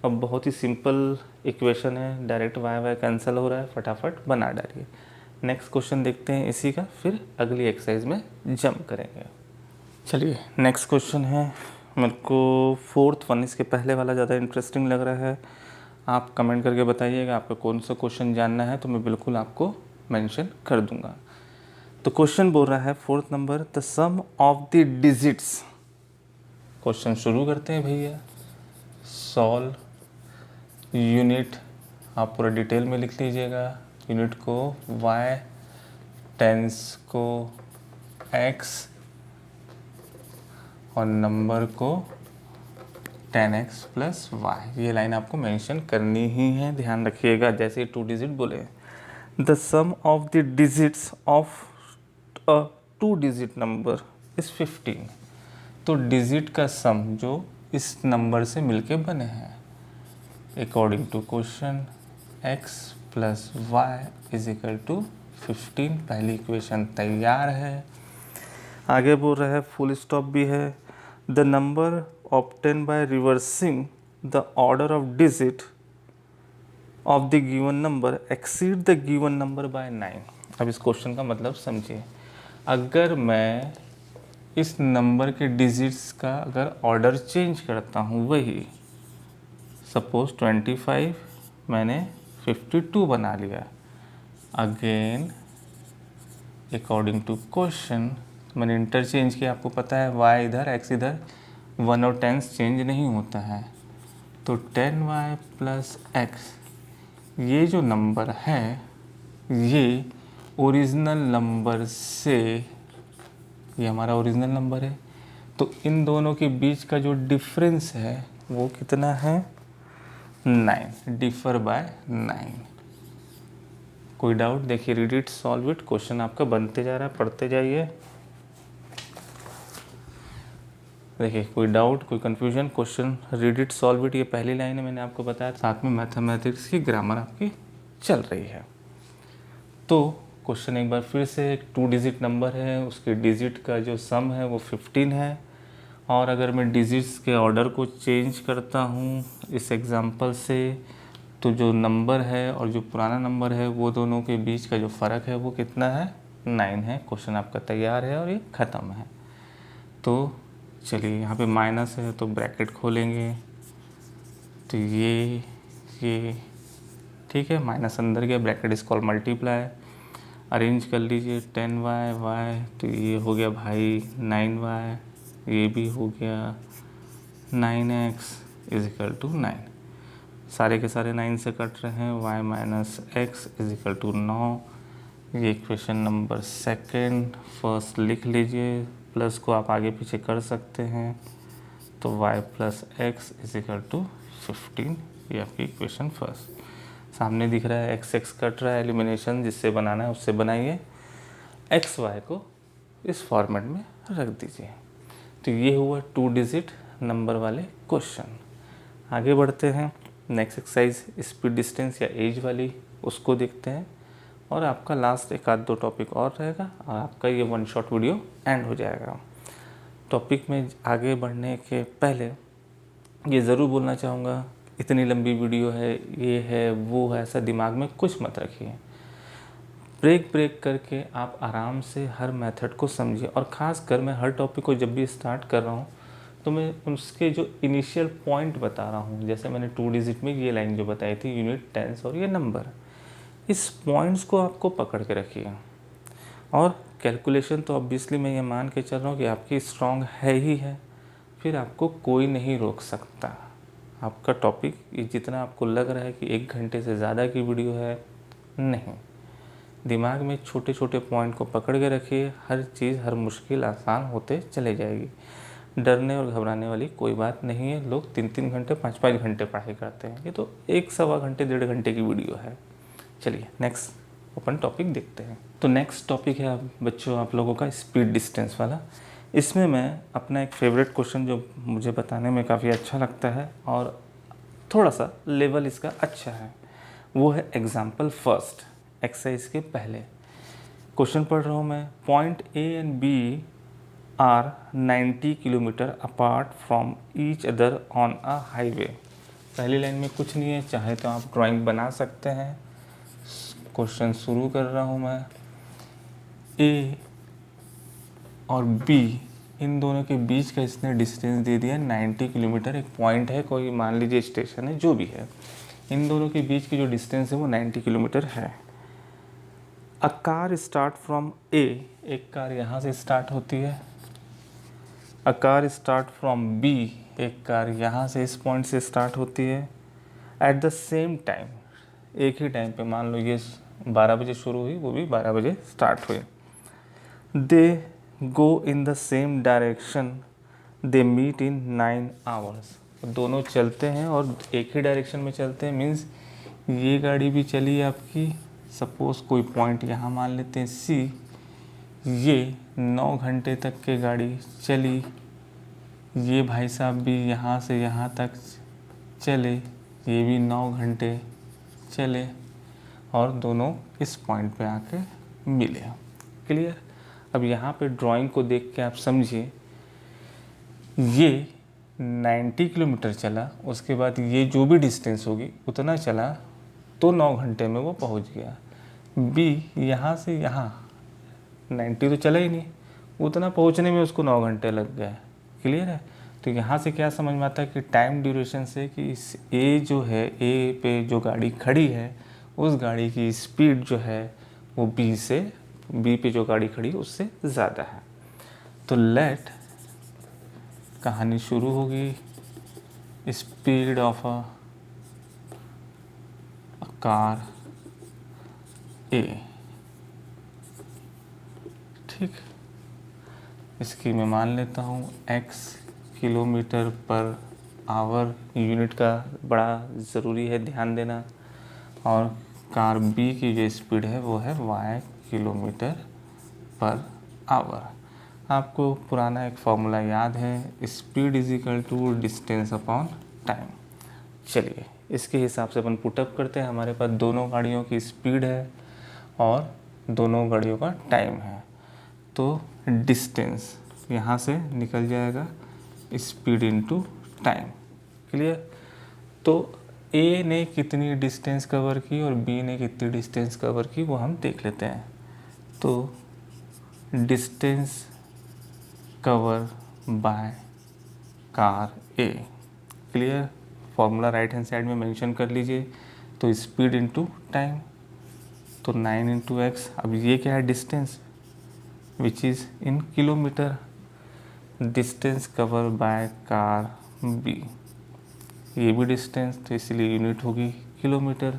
और बहुत ही सिंपल इक्वेशन है, डायरेक्ट वाई वाई कैंसिल हो रहा है, फटाफट बना डालिए। नेक्स्ट क्वेश्चन देखते हैं इसी का, फिर अगली एक्सरसाइज में जंप करेंगे। चलिए नेक्स्ट क्वेश्चन है, मेरे को 4th वन, इसके पहले वाला ज़्यादा इंटरेस्टिंग लग रहा है। आप कमेंट करके बताइएगा आपको कौन सा क्वेश्चन जानना है, तो मैं बिल्कुल आपको मेंशन कर दूंगा। तो क्वेश्चन बोल रहा है 4th number, the sum of the digits. Question शुरू करते हैं भैया। सॉल्व यूनिट आप पूरा डिटेल में लिख लीजिएगा। यूनिट को y, टेंस को x और नंबर को 10x प्लस y। ये लाइन आपको मेंशन करनी ही है, ध्यान रखिएगा। जैसे 2 डिजिट बोले, the sum of the digits of a 2 digit number is 15। तो डिजिट का सम जो इस नंबर से मिलके बने हैं, according to question x plus y is equal to 15। पहली इक्वेशन तैयार है। आगे बोल रहा है, फुल स्टॉप भी है। The number obtain bye reversing the order of digit of the given number exceed the given number by 9। अब इस क्वेश्चन का मतलब समझिए। अगर मैं इस नंबर के डिजिट्स का अगर ऑर्डर चेंज करता हूँ, वही सपोज 25 मैंने 52 बना लिया, अगेन अकॉर्डिंग टू क्वेश्चन मैंने इंटरचेंज किया। आपको पता है y इधर x इधर, 1 और 10 चेंज नहीं होता है। तो 10y प्लस x, ये जो नंबर है ये ओरिजिनल नंबर से, ये हमारा ओरिजिनल नंबर है, तो इन दोनों के बीच का जो डिफरेंस है वो कितना है, 9, डिफर बाय 9। कोई डाउट? देखिए, read it, solve it. Question आपका बनते जा रहा है, पढ़ते जाइए। देखिए, कोई डाउट, कोई confusion? Question read it, solve it, ये पहली लाइन है, मैंने आपको बताया। साथ में मैथमेटिक्स की ग्रामर आपकी चल रही है। तो क्वेश्चन एक बार फिर से, एक 2 डिजिट नंबर है, उसके डिजिट का जो सम है वो 15 है। और अगर मैं डिजिट्स के ऑर्डर को चेंज करता हूँ इस एग्जांपल से, तो जो नंबर है और जो पुराना नंबर है वो दोनों के बीच का जो फ़र्क है वो कितना है, 9 है। क्वेश्चन आपका तैयार है और ये ख़त्म है। तो चलिए, यहाँ पे माइनस है तो ब्रैकेट खोलेंगे, तो ये ठीक है, माइनस अंदर गया, bracket is called multiply. Arrange कर लीजिए, 10y, तो ये हो गया भाई 9y, ये भी हो गया 9x इज इक्वल टू 9। सारे के सारे 9 से कट रहे हैं, y minus x is equal to 9। ये इक्वेशन नंबर सेकेंड। फर्स्ट लिख लीजिए, प्लस को आप आगे पीछे कर सकते हैं, तो y plus x is equal to 15। ये आपकी इक्वेशन फर्स्ट। सामने दिख रहा है x कट रहा है, एलिमिनेशन जिससे बनाना है उससे बनाइए। x y को इस फॉर्मेट में रख दीजिए। तो ये हुआ 2 डिजिट नंबर वाले क्वेश्चन। आगे बढ़ते हैं, नेक्स्ट एक्सरसाइज स्पीड डिस्टेंस या एज वाली, उसको देखते हैं। और आपका लास्ट 1-2 टॉपिक और रहेगा और आपका ये 1 शॉट वीडियो एंड हो जाएगा। टॉपिक में आगे बढ़ने के पहले ये ज़रूर बोलना चाहूँगा, इतनी लंबी वीडियो है, ये है वो है, ऐसा दिमाग में कुछ मत रखिए। ब्रेक करके आप आराम से हर मेथड को समझिए। और ख़ास कर मैं हर टॉपिक को जब भी स्टार्ट कर रहा हूँ तो मैं उसके जो इनिशियल पॉइंट बता रहा हूँ। जैसे मैंने 2 डिजिट में ये लाइन जो बताई थी, यूनिट, टेंस और ये नंबर, इस पॉइंट्स को आपको पकड़ के रखिए। और कैलकुलेशन तो ऑब्वियसली मैं ये मान के चल रहा हूँ कि आपकी स्ट्रॉन्ग है ही है, फिर आपको कोई नहीं रोक सकता। आपका टॉपिक ये जितना आपको लग रहा है कि 1 घंटे से ज़्यादा की वीडियो है, नहीं। दिमाग में छोटे छोटे पॉइंट को पकड़ के रखिए, हर चीज़, हर मुश्किल आसान होते चले जाएगी। डरने और घबराने वाली कोई बात नहीं है। लोग 3-3 घंटे 5-5 घंटे पढ़ाई करते हैं, ये तो 1-1.25 घंटे 1.5 घंटे की वीडियो है। चलिए नेक्स्ट ओपन टॉपिक देखते हैं। तो नेक्स्ट टॉपिक है बच्चों आप लोगों का स्पीड डिस्टेंस वाला। इसमें मैं अपना एक फेवरेट क्वेश्चन जो मुझे बताने में काफ़ी अच्छा लगता है और थोड़ा सा लेवल इसका अच्छा है, वो है एग्जाम्पल फर्स्ट। एक्सरसाइज के पहले क्वेश्चन पढ़ रहा हूँ मैं। Point A and B are 90 kilometre apart from each other on a highway. पहली लाइन में कुछ नहीं है, चाहे तो आप ड्राइंग बना सकते हैं। क्वेश्चन शुरू कर रहा हूँ मैं। ए और बी, इन दोनों के बीच का इसने डिस्टेंस दे दिया 90 किलोमीटर। एक पॉइंट है, कोई मान लीजिए स्टेशन है, जो भी है, इन दोनों के बीच की जो डिस्टेंस है वो 90 किलोमीटर है। A car start from A, एक कार यहाँ से स्टार्ट होती है। A car start from B, एक कार यहाँ से इस पॉइंट से स्टार्ट होती है। एट द सेम टाइम, एक ही टाइम पे, मान लो ये 12 बजे शुरू हुई, वो भी 12 बजे स्टार्ट हुई। They go in the same direction, they meet in 9 hours. दोनों चलते हैं और एक ही डायरेक्शन में चलते हैं, मीन्स ये गाड़ी भी चली आपकी, सपोज़ कोई पॉइंट यहाँ मान लेते हैं सी, ये 9 घंटे तक के गाड़ी चली, ये भाई साहब भी यहाँ से यहाँ तक चले, ये भी 9 घंटे चले और दोनों इस पॉइंट पे आके मिले। क्लियर? अब यहाँ पे ड्राइंग को देख के आप समझिए, ये 90 किलोमीटर चला, उसके बाद ये जो भी डिस्टेंस होगी उतना चला तो 9 घंटे में वो पहुँच गया। बी यहाँ से यहाँ 90 तो चला ही नहीं, उतना पहुँचने में उसको 9 घंटे लग गए। क्लियर है? तो यहाँ से क्या समझ में आता है कि टाइम ड्यूरेशन से कि इस ए जो है, ए पे जो गाड़ी खड़ी है उस गाड़ी की स्पीड जो है वो बी पे जो गाड़ी खड़ी उससे ज़्यादा है। तो लेट कहानी शुरू होगी, स्पीड ऑफ अ कार ए। ठीक, इसकी मैं मान लेता हूँ x kilometre per hour, unit का बड़ा ज़रूरी है ध्यान देना, और कार B की जो स्पीड है वो है y किलोमीटर पर आवर। आपको पुराना एक फॉर्मूला याद है, speed is equal to distance upon time. चलिए इसके हिसाब से अपन पुटअप करते हैं। हमारे पास दोनों गाड़ियों की स्पीड है और दोनों गाड़ियों का टाइम है, तो डिस्टेंस यहाँ से निकल जाएगा स्पीड इनटू टाइम। क्लियर? तो ए ने कितनी डिस्टेंस कवर की और बी ने कितनी डिस्टेंस कवर की वो हम देख लेते हैं। तो distance cover by car A. Clear? Formula right hand side में मेंशन कर लीजिए। तो स्पीड इनटू टाइम, तो 9 इंटू एक्स। अब ये क्या है? Distance which is in kilometre, distance cover by car B, ये भी डिस्टेंस, तो इसलिए यूनिट होगी किलोमीटर।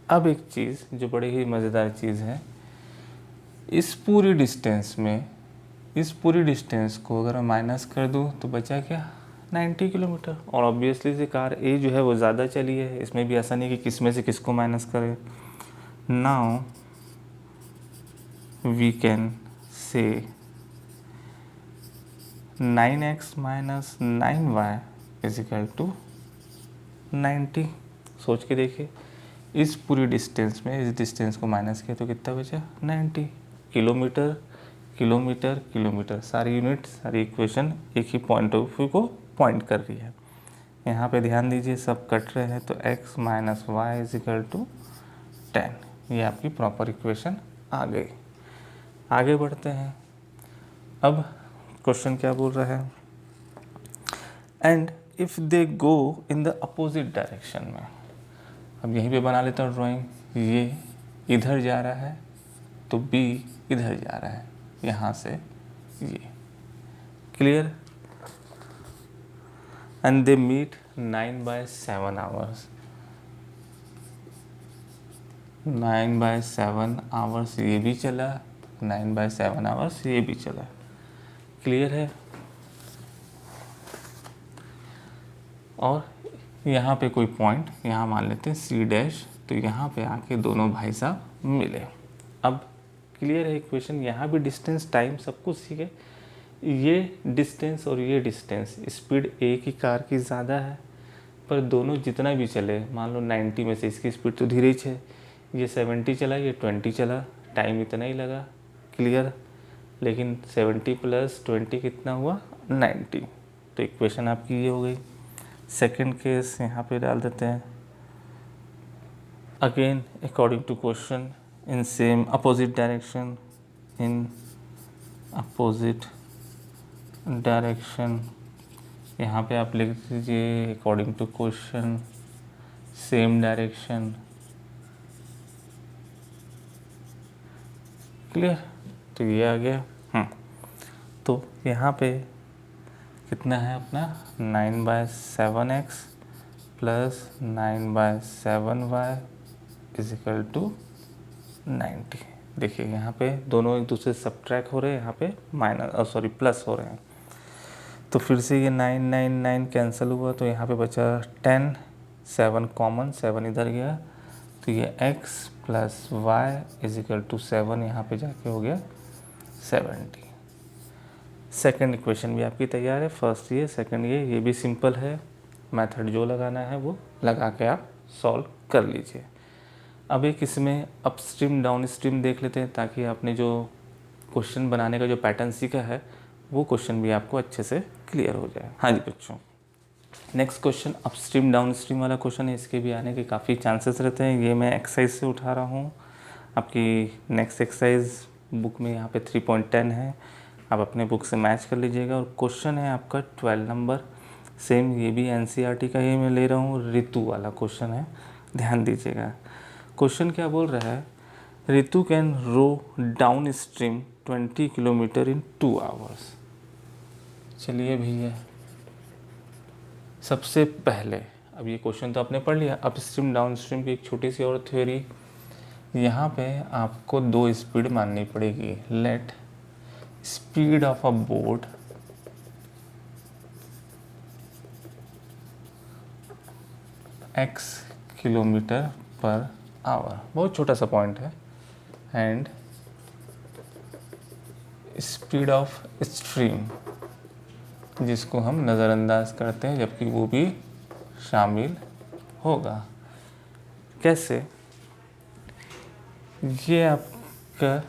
अब एक चीज़ जो बड़ी ही मज़ेदार चीज़ है, इस पूरी डिस्टेंस को अगर मैं माइनस कर दूं तो बचा क्या? 90 किलोमीटर। और ऑब्वियसली से कार ए जो है वो ज़्यादा चली है, इसमें भी ऐसा नहीं कि किस में से किसको माइनस करें। Now we can say 9x minus 9y is equal to 90। सोच के देखिए, इस पूरी डिस्टेंस में इस डिस्टेंस को माइनस किया तो कितना बचा? 90। किलोमीटर किलोमीटर किलोमीटर, सारी यूनिट सारी इक्वेशन एक ही पॉइंट ऑफ व्यू को पॉइंट कर रही है। यहाँ पे ध्यान दीजिए, सब कट रहे हैं, तो x minus y is equal to 10। ये आपकी प्रॉपर इक्वेशन आ गई। आगे बढ़ते हैं। अब क्वेश्चन क्या बोल रहा है? And if they go in the opposite direction में। अब यहीं पे बना लेता हूँ ड्राइंग, ये इधर जा रहा है तो B इधर जा रहा है, यहाँ से ये। Clear? And they meet 9/7 hours. 9/7 hours ये भी चला, 9/7 आवर्स ये भी चला। क्लियर है? और यहाँ पे कोई पॉइंट यहाँ मान लेते हैं C डैश, तो यहाँ पे आके दोनों भाई साहब मिले। अब क्लियर है इक्वेशन? यहाँ भी डिस्टेंस टाइम सब कुछ ठीक है। ये डिस्टेंस और ये डिस्टेंस, स्पीड एक ही कार की ज़्यादा है, पर दोनों जितना भी चले, मान लो 90 में से इसकी स्पीड तो धीरे ही है, ये 70 चला, ये 20 चला, टाइम इतना ही लगा। क्लियर? लेकिन 70 प्लस 20 कितना हुआ? 90। तो इक्वेशन आपकी ये हो गई। सेकेंड केस यहाँ पे डाल देते हैं। Again according to question, in same opposite direction, in opposite direction, यहाँ पे आप लिख दीजिए according to question same direction. Clear? तो ये आ गया। तो यहाँ पे कितना है अपना? 9/7x plus 9/7y is equal to 90। देखिए यहाँ पे दोनों एक दूसरे से सब्ट्रैक्ट हो रहे हैं, यहाँ पे प्लस हो रहे हैं। तो फिर से ये 9 9 9 कैंसिल हुआ, तो यहाँ पे बचा 10, 7 कॉमन, 7 इधर गया, तो ये x plus y is equal to 7 यहाँ पे जाके हो गया 70। सेकंड इक्वेशन भी आपकी तैयार है, फर्स्ट ये, सेकंड ये भी सिंपल है। मेथड जो लगाना है वो लगा के आप सॉल्व कर लीजिए। अब एक इसमें अपस्ट्रीम डाउन स्ट्रीम देख लेते हैं, ताकि आपने जो क्वेश्चन बनाने का जो पैटर्न सीखा है वो क्वेश्चन भी आपको अच्छे से क्लियर हो जाए। हाँ जी बच्चों, next question upstream down stream वाला क्वेश्चन है, इसके भी आने के काफ़ी चांसेस रहते हैं। ये मैं एक्सरसाइज से उठा रहा हूँ, आपकी नेक्स्ट एक्सरसाइज बुक में यहाँ पे 3.10 है, आप अपने बुक से मैच कर लीजिएगा। और क्वेश्चन है आपका 12 नंबर, सेम ये भी एनसीईआरटी का ही मैं ले रहा हूँ, ऋतु वाला क्वेश्चन है, ध्यान दीजिएगा। क्वेश्चन क्या बोल रहा है, Ritu can row downstream 20 kilometre in 2 hours. चलिए भैया, सबसे पहले अब ये क्वेश्चन तो आपने पढ़ लिया, अपस्ट्रीम डाउन स्ट्रीम की एक छोटी सी और थ्योरी। यहाँ पे आपको 2 स्पीड माननी पड़ेगी। Let speed of a boat x kilometre per hour, बहुत छोटा सा पॉइंट है, एंड स्पीड ऑफ स्ट्रीम, जिसको हम नज़रअंदाज करते हैं जबकि वो भी शामिल होगा। कैसे? ये आपका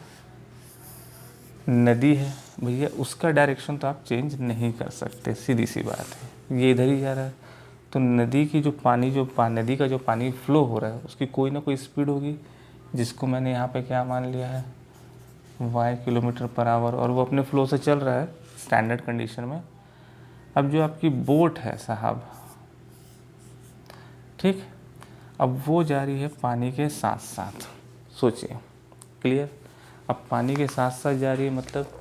नदी है भैया, उसका डायरेक्शन तो आप चेंज नहीं कर सकते, सीधी सी बात है, ये इधर ही जा रहा है। तो नदी की जो नदी का जो पानी फ्लो हो रहा है उसकी कोई ना कोई स्पीड होगी, जिसको मैंने यहाँ पे क्या मान लिया है, y किलोमीटर पर आवर, और वो अपने फ्लो से चल रहा है स्टैंडर्ड कंडीशन में। अब जो आपकी बोट है साहब, ठीक, अब वो जा रही है पानी के साथ साथ, सोचिए, क्लियर। अब पानी के साथ साथ जा रही है, मतलब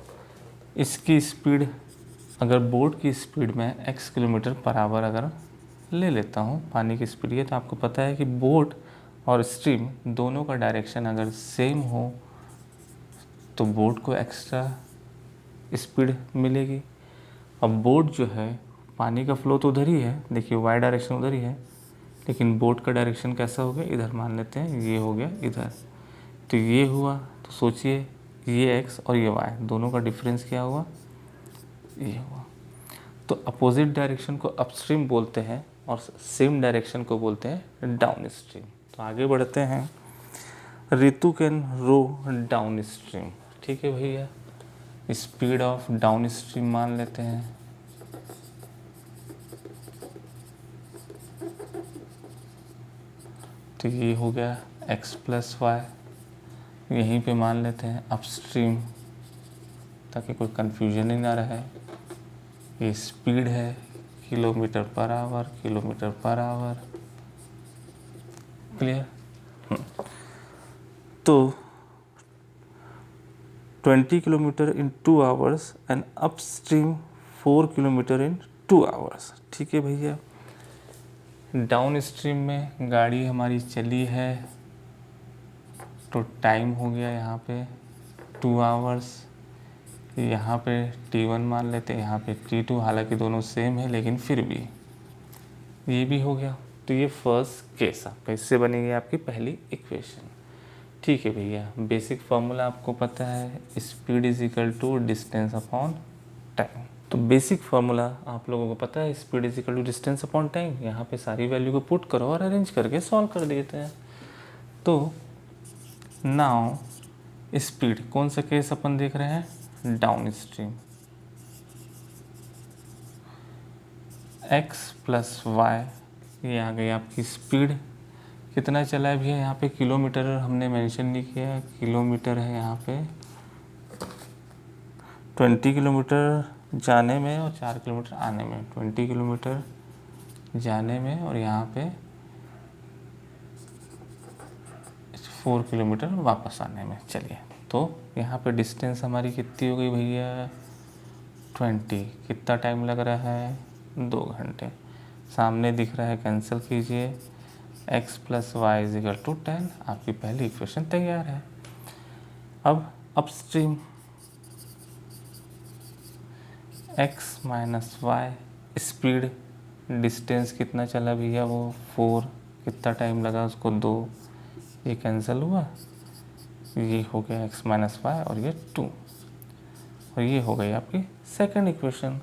इसकी स्पीड, अगर बोट की स्पीड में x किलोमीटर पर आवर अगर ले लेता हूँ पानी की स्पीड है, तो आपको पता है कि बोट और स्ट्रीम दोनों का डायरेक्शन अगर सेम हो तो बोट को एक्स्ट्रा स्पीड मिलेगी। अब बोट जो है, पानी का फ्लो तो उधर ही है, देखिए वाई डायरेक्शन उधर ही है, लेकिन बोट का डायरेक्शन कैसा हो गया, इधर मान लेते हैं, ये हो गया इधर, तो ये हुआ। तो सोचिए ये x और ये y दोनों का डिफरेंस क्या हुआ, ये हुआ। तो अपोजिट डायरेक्शन को अपस्ट्रीम बोलते हैं और सेम डायरेक्शन को बोलते हैं डाउन स्ट्रीम। तो आगे बढ़ते हैं, ऋतु कैन रो डाउन स्ट्रीम, ठीक है भैया, स्पीड ऑफ डाउन स्ट्रीम मान लेते हैं, तो ये हो गया x प्लस वाई, यहीं पे मान लेते हैं अपस्ट्रीम, ताकि कोई कंफ्यूजन ही ना रहे। ये स्पीड है kilometre per hour, kilometre per hour, clear. तो 20 kilometre in 2 hours and upstream 4 kilometre in 2 hours, ठीक है भैया। डाउन स्ट्रीम में गाड़ी हमारी चली है, तो टाइम हो गया यहाँ पे 2 आवर्स, यहाँ पे t1 मान लेते हैं, यहाँ पे t2, हालांकि दोनों सेम है लेकिन फिर भी ये भी हो गया। तो ये फर्स्ट केस आपका, इससे बनेगी आपकी पहली इक्वेशन, ठीक है भैया। बेसिक फार्मूला आपको पता है, speed is equal to distance upon time. तो बेसिक फार्मूला आप लोगों को पता है, speed is equal to distance upon time. यहाँ पे सारी वैल्यू को पुट करो और अरेंज करके सॉल्व कर देते हैं। तो नाउ स्पीड, कौन सा केस अपन देख रहे हैं, downstream, x plus y, ये आ गई आपकी स्पीड। कितना चला है भैया, यहाँ पे किलोमीटर हमने मेंशन नहीं किया है, किलोमीटर है यहाँ पे 20 किलोमीटर जाने में और 4 किलोमीटर आने में, 20 किलोमीटर जाने में और यहाँ पे 4 किलोमीटर वापस आने में। चलिए, तो यहाँ पे डिस्टेंस हमारी कितनी हो गई भैया, 20। कितना टाइम लग रहा है, 2 घंटे। सामने दिख रहा है, कैंसिल कीजिए, x plus y is equal to 10, आपकी पहली इक्वेशन तैयार है। अब upstream x minus y, speed distance कितना चला भैया, वो 4, कितना टाइम लगा उसको 2, ये कैंसिल हुआ, ये हो गया x माइनस वाई और ये 2, और ये हो गई आपकी सेकंड इक्वेशन।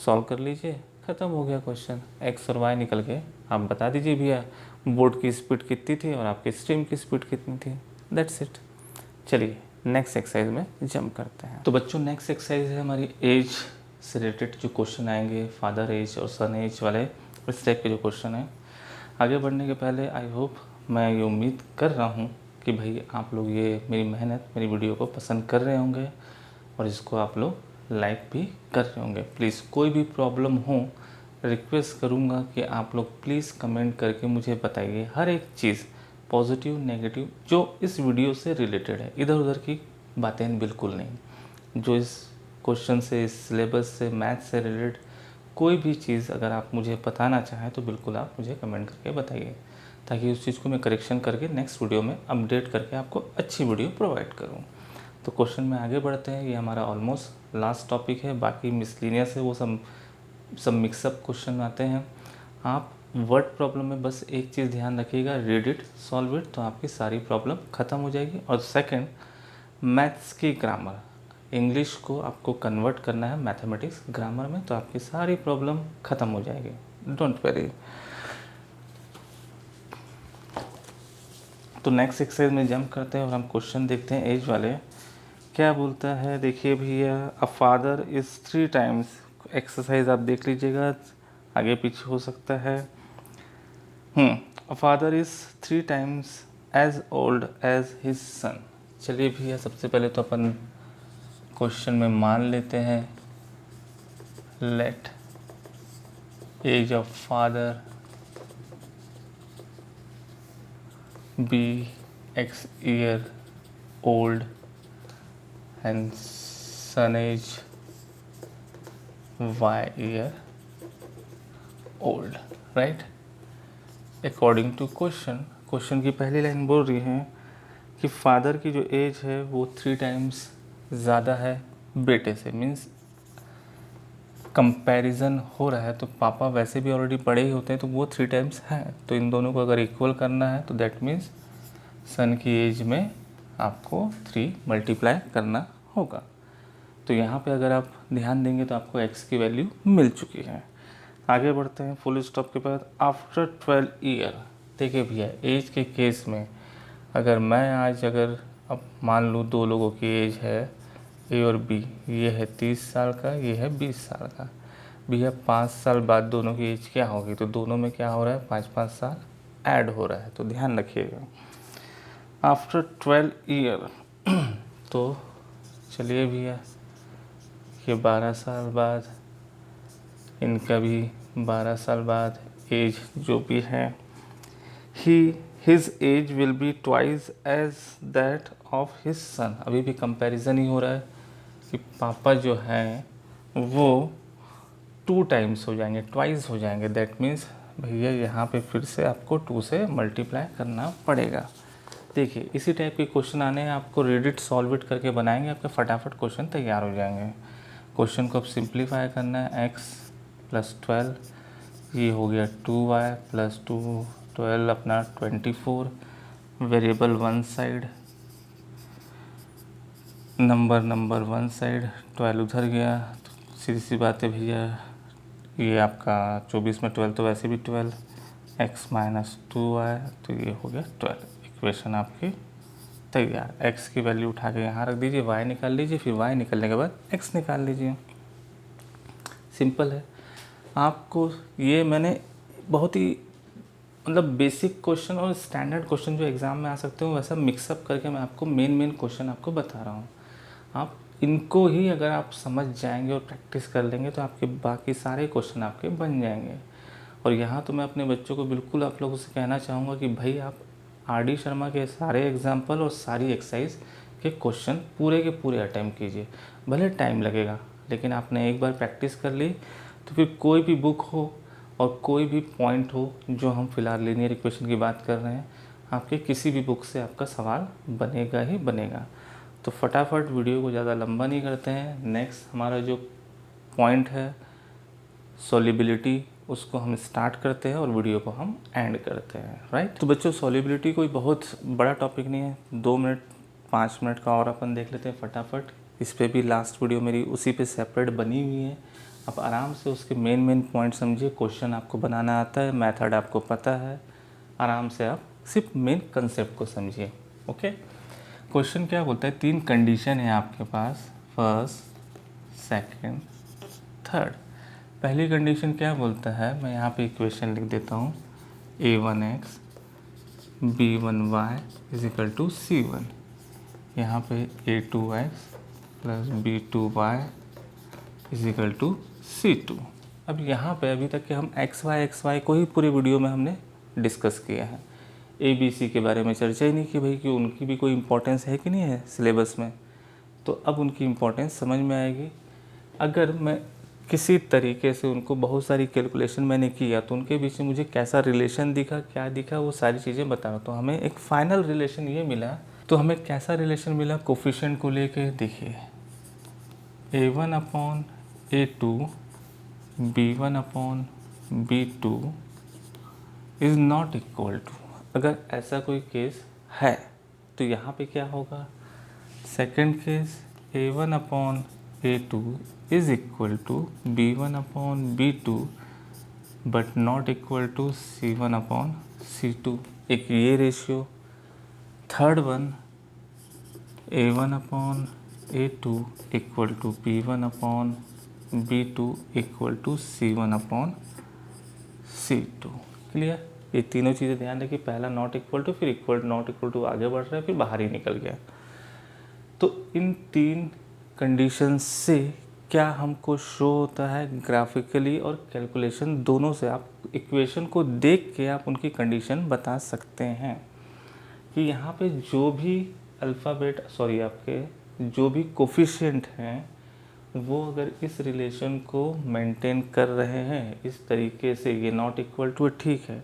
सॉल्व कर लीजिए, ख़त्म हो गया क्वेश्चन। x और y निकल के आप बता दीजिए भैया बोर्ड की स्पीड कितनी थी और आपके स्ट्रीम की स्पीड कितनी थी। That's it. चलिए नेक्स्ट एक्सरसाइज में जंप करते हैं। तो बच्चों नेक्स्ट एक्सरसाइज है हमारी एज से रिलेटेड जो क्वेश्चन आएंगे, फादर एज और सन एज वाले, इस टाइप के जो क्वेश्चन हैं। आगे बढ़ने के पहले आई होप, मैं ये उम्मीद कर रहा हूँ कि भाई आप लोग ये मेरी मेहनत, मेरी वीडियो को पसंद कर रहे होंगे और इसको आप लोग लाइक भी कर रहे होंगे। प्लीज़ कोई भी प्रॉब्लम हो, रिक्वेस्ट करूँगा कि आप लोग प्लीज़ कमेंट करके मुझे बताइए हर एक चीज़, पॉजिटिव नेगेटिव, जो इस वीडियो से रिलेटेड है। इधर उधर की बातें बिल्कुल नहीं। जो इस क्वेश्चन से, इस सिलेबस से, मैथ से रिलेटेड कोई भी चीज़ अगर आप मुझे बताना चाहें तो बिल्कुल आप मुझे कमेंट करके बताइए, ताकि उस चीज़ को मैं करेक्शन करके नेक्स्ट वीडियो में अपडेट करके आपको अच्छी वीडियो प्रोवाइड करूँ। तो क्वेश्चन में आगे बढ़ते हैं। ये हमारा ऑलमोस्ट लास्ट टॉपिक है, बाकी मिसलिनियस है, वो सब मिक्सअप क्वेश्चन आते हैं। आप वर्ड प्रॉब्लम में बस एक चीज़ ध्यान रखिएगा, रीड इट, सॉल्व इट, तो आपकी सारी प्रॉब्लम ख़त्म हो जाएगी। और सेकंड, मैथ्स की ग्रामर, इंग्लिश को आपको कन्वर्ट करना है मैथमेटिक्स ग्रामर में, तो आपकी सारी प्रॉब्लम ख़त्म हो जाएगी। Don't worry. तो नेक्स्ट एक्सरसाइज में जंप करते हैं और हम क्वेश्चन देखते हैं एज वाले। क्या बोलता है देखिए भैया, a father is 3 times, exercise आप देख लीजिएगा, आगे पीछे हो सकता है। A father is 3 times as old as his son. चलिए भैया सबसे पहले तो अपन क्वेश्चन में मान लेते हैं, let age of father be x year old and son age y year old, right? According to question की पहली लाइन बोल रही है कि फादर की जो एज है वो 3 टाइम्स ज़्यादा है बेटे से, मीन्स कंपैरिजन हो रहा है। तो पापा वैसे भी ऑलरेडी बड़े ही होते हैं, तो वो 3 टाइम्स हैं, तो इन दोनों को अगर इक्वल करना है तो दैट मीन्स सन की एज में आपको 3 मल्टीप्लाई करना होगा। तो यहाँ पे अगर आप ध्यान देंगे तो आपको x की वैल्यू मिल चुकी है। आगे बढ़ते हैं फुल स्टॉप के बाद, आफ्टर 12 ईयर। देखिए भैया एज के केस में अगर मैं आज अगर अब मान लूँ 2 लोगों की एज है ए और बी, ये है 30 साल का, ये है 20 साल का। भैया 5 साल बाद दोनों की एज क्या होगी, तो दोनों में क्या हो रहा है, 5-5 साल ऐड हो रहा है, तो ध्यान रखिएगा। आफ्टर 12 ईयर तो चलिए भैया ये 12 साल बाद, इनका भी 12 साल बाद एज जो भी है, his age will be twice age that of his son. अभी भी कंपैरिजन ही हो रहा है कि पापा जो हैं वो 2 टाइम्स हो जाएंगे, ट्वाइस हो जाएंगे। दैट मीन्स भैया यहाँ पे फिर से आपको 2 से मल्टीप्लाई करना पड़ेगा। देखिए इसी टाइप के क्वेश्चन आने हैं, आपको रीड इट सॉल्व इट करके बनाएंगे, आपके फटाफट क्वेश्चन तैयार हो जाएंगे। क्वेश्चन को अब सिंप्लीफाई करना है, x प्लस 12, ये हो गया 2y प्लस 2, 12 अपना 24, variable one side, number one side, 12 उधर गया, तो सीधी सी बात है भैया ये आपका 24 में 12 तो वैसे भी 12, x माइनस 2y, तो ये हो गया 12। इक्वेशन आपकी तैयार। x की वैल्यू उठा के यहाँ रख दीजिए, y निकाल लीजिए, फिर y निकलने के बाद x निकाल लीजिए। सिंपल है। आपको ये मैंने बहुत ही मतलब बेसिक क्वेश्चन और स्टैंडर्ड क्वेश्चन जो एग्ज़ाम में आ सकते हो वैसा मिक्सअप करके मैं आपको मेन क्वेश्चन आपको बता रहा हूँ। आप इनको ही अगर आप समझ जाएंगे और प्रैक्टिस कर लेंगे तो आपके बाकी सारे क्वेश्चन आपके बन जाएंगे। और यहाँ तो मैं अपने बच्चों को बिल्कुल आप लोगों से कहना चाहूँगा कि भाई आप RD शर्मा के सारे एग्जाम्पल और सारी एक्सरसाइज के क्वेश्चन पूरे के पूरे अटैम्प्ट कीजिए। भले टाइम लगेगा, लेकिन आपने एक बार प्रैक्टिस कर ली तो फिर कोई भी बुक हो और कोई भी पॉइंट हो जो हम फिलहाल लीनियर इक्वेशन की बात कर रहे हैं, आपके किसी भी बुक से आपका सवाल बनेगा ही बनेगा। तो फटाफट वीडियो को ज़्यादा लंबा नहीं करते हैं। नेक्स्ट हमारा जो पॉइंट है सॉल्युबिलिटी, उसको हम स्टार्ट करते हैं और वीडियो को हम एंड करते हैं, राइट। तो बच्चों सॉल्युबिलिटी कोई बहुत बड़ा टॉपिक नहीं है, 2 मिनट 5 मिनट का और अपन देख लेते हैं फटाफट। इस पे भी लास्ट वीडियो मेरी उसी पे सेपरेट बनी हुई है। आप आराम से उसके मेन पॉइंट समझिए। क्वेश्चन आपको बनाना आता है, मेथड आपको पता है, आराम से आप सिर्फ मेन कंसेप्ट को समझिए। ओके, क्वेश्चन क्या बोलता है, 3 कंडीशन है आपके पास, फर्स्ट सेकंड थर्ड। पहली कंडीशन क्या बोलता है, मैं यहाँ पे इक्वेशन लिख देता हूँ, a1x b1y is equal to c1। यहाँ पे a2x plus b2y is equal to c2। अब यहाँ पे अभी तक के हम xy को ही पूरी वीडियो में हमने डिस्कस किया है। ABC के बारे में चर्चा ही नहीं की भाई कि उनकी भी कोई इम्पोर्टेंस है कि नहीं है सिलेबस में। तो अब उनकी इम्पोर्टेंस समझ में आएगी। अगर मैं किसी तरीके से उनको बहुत सारी कैलकुलेशन मैंने किया तो उनके बीच में मुझे कैसा रिलेशन दिखा, क्या दिखा, वो सारी चीज़ें बताना। तो हमें एक फाइनल रिलेशन ये मिला। तो हमें कैसा रिलेशन मिला कोफिशिएंट को लेके, देखिए a1 upon a2 b1 upon b2 is not equal to. अगर ऐसा कोई केस है तो यहाँ पे क्या होगा, second case a1 upon a2 is equal to b1 upon b2 but not equal to c1 upon c2, एक ये ratio. Third one a1 upon a2 equal to b1 upon b2 equal to c1 upon c2। Clear. ये तीनों चीज़ें ध्यान रखिए, पहला not equal to, फिर equal not equal to आगे बढ़ रहा है, फिर बाहर ही निकल गया। तो इन 3 कंडीशन से क्या हमको शो होता है ग्राफिकली और कैलकुलेशन दोनों से, आप इक्वेशन को देख के आप उनकी कंडीशन बता सकते हैं कि यहाँ पे जो भी आपके जो भी कोफिशिएंट हैं वो अगर इस रिलेशन को मेंटेन कर रहे हैं इस तरीके से, ये नॉट इक्वल टू ठीक है,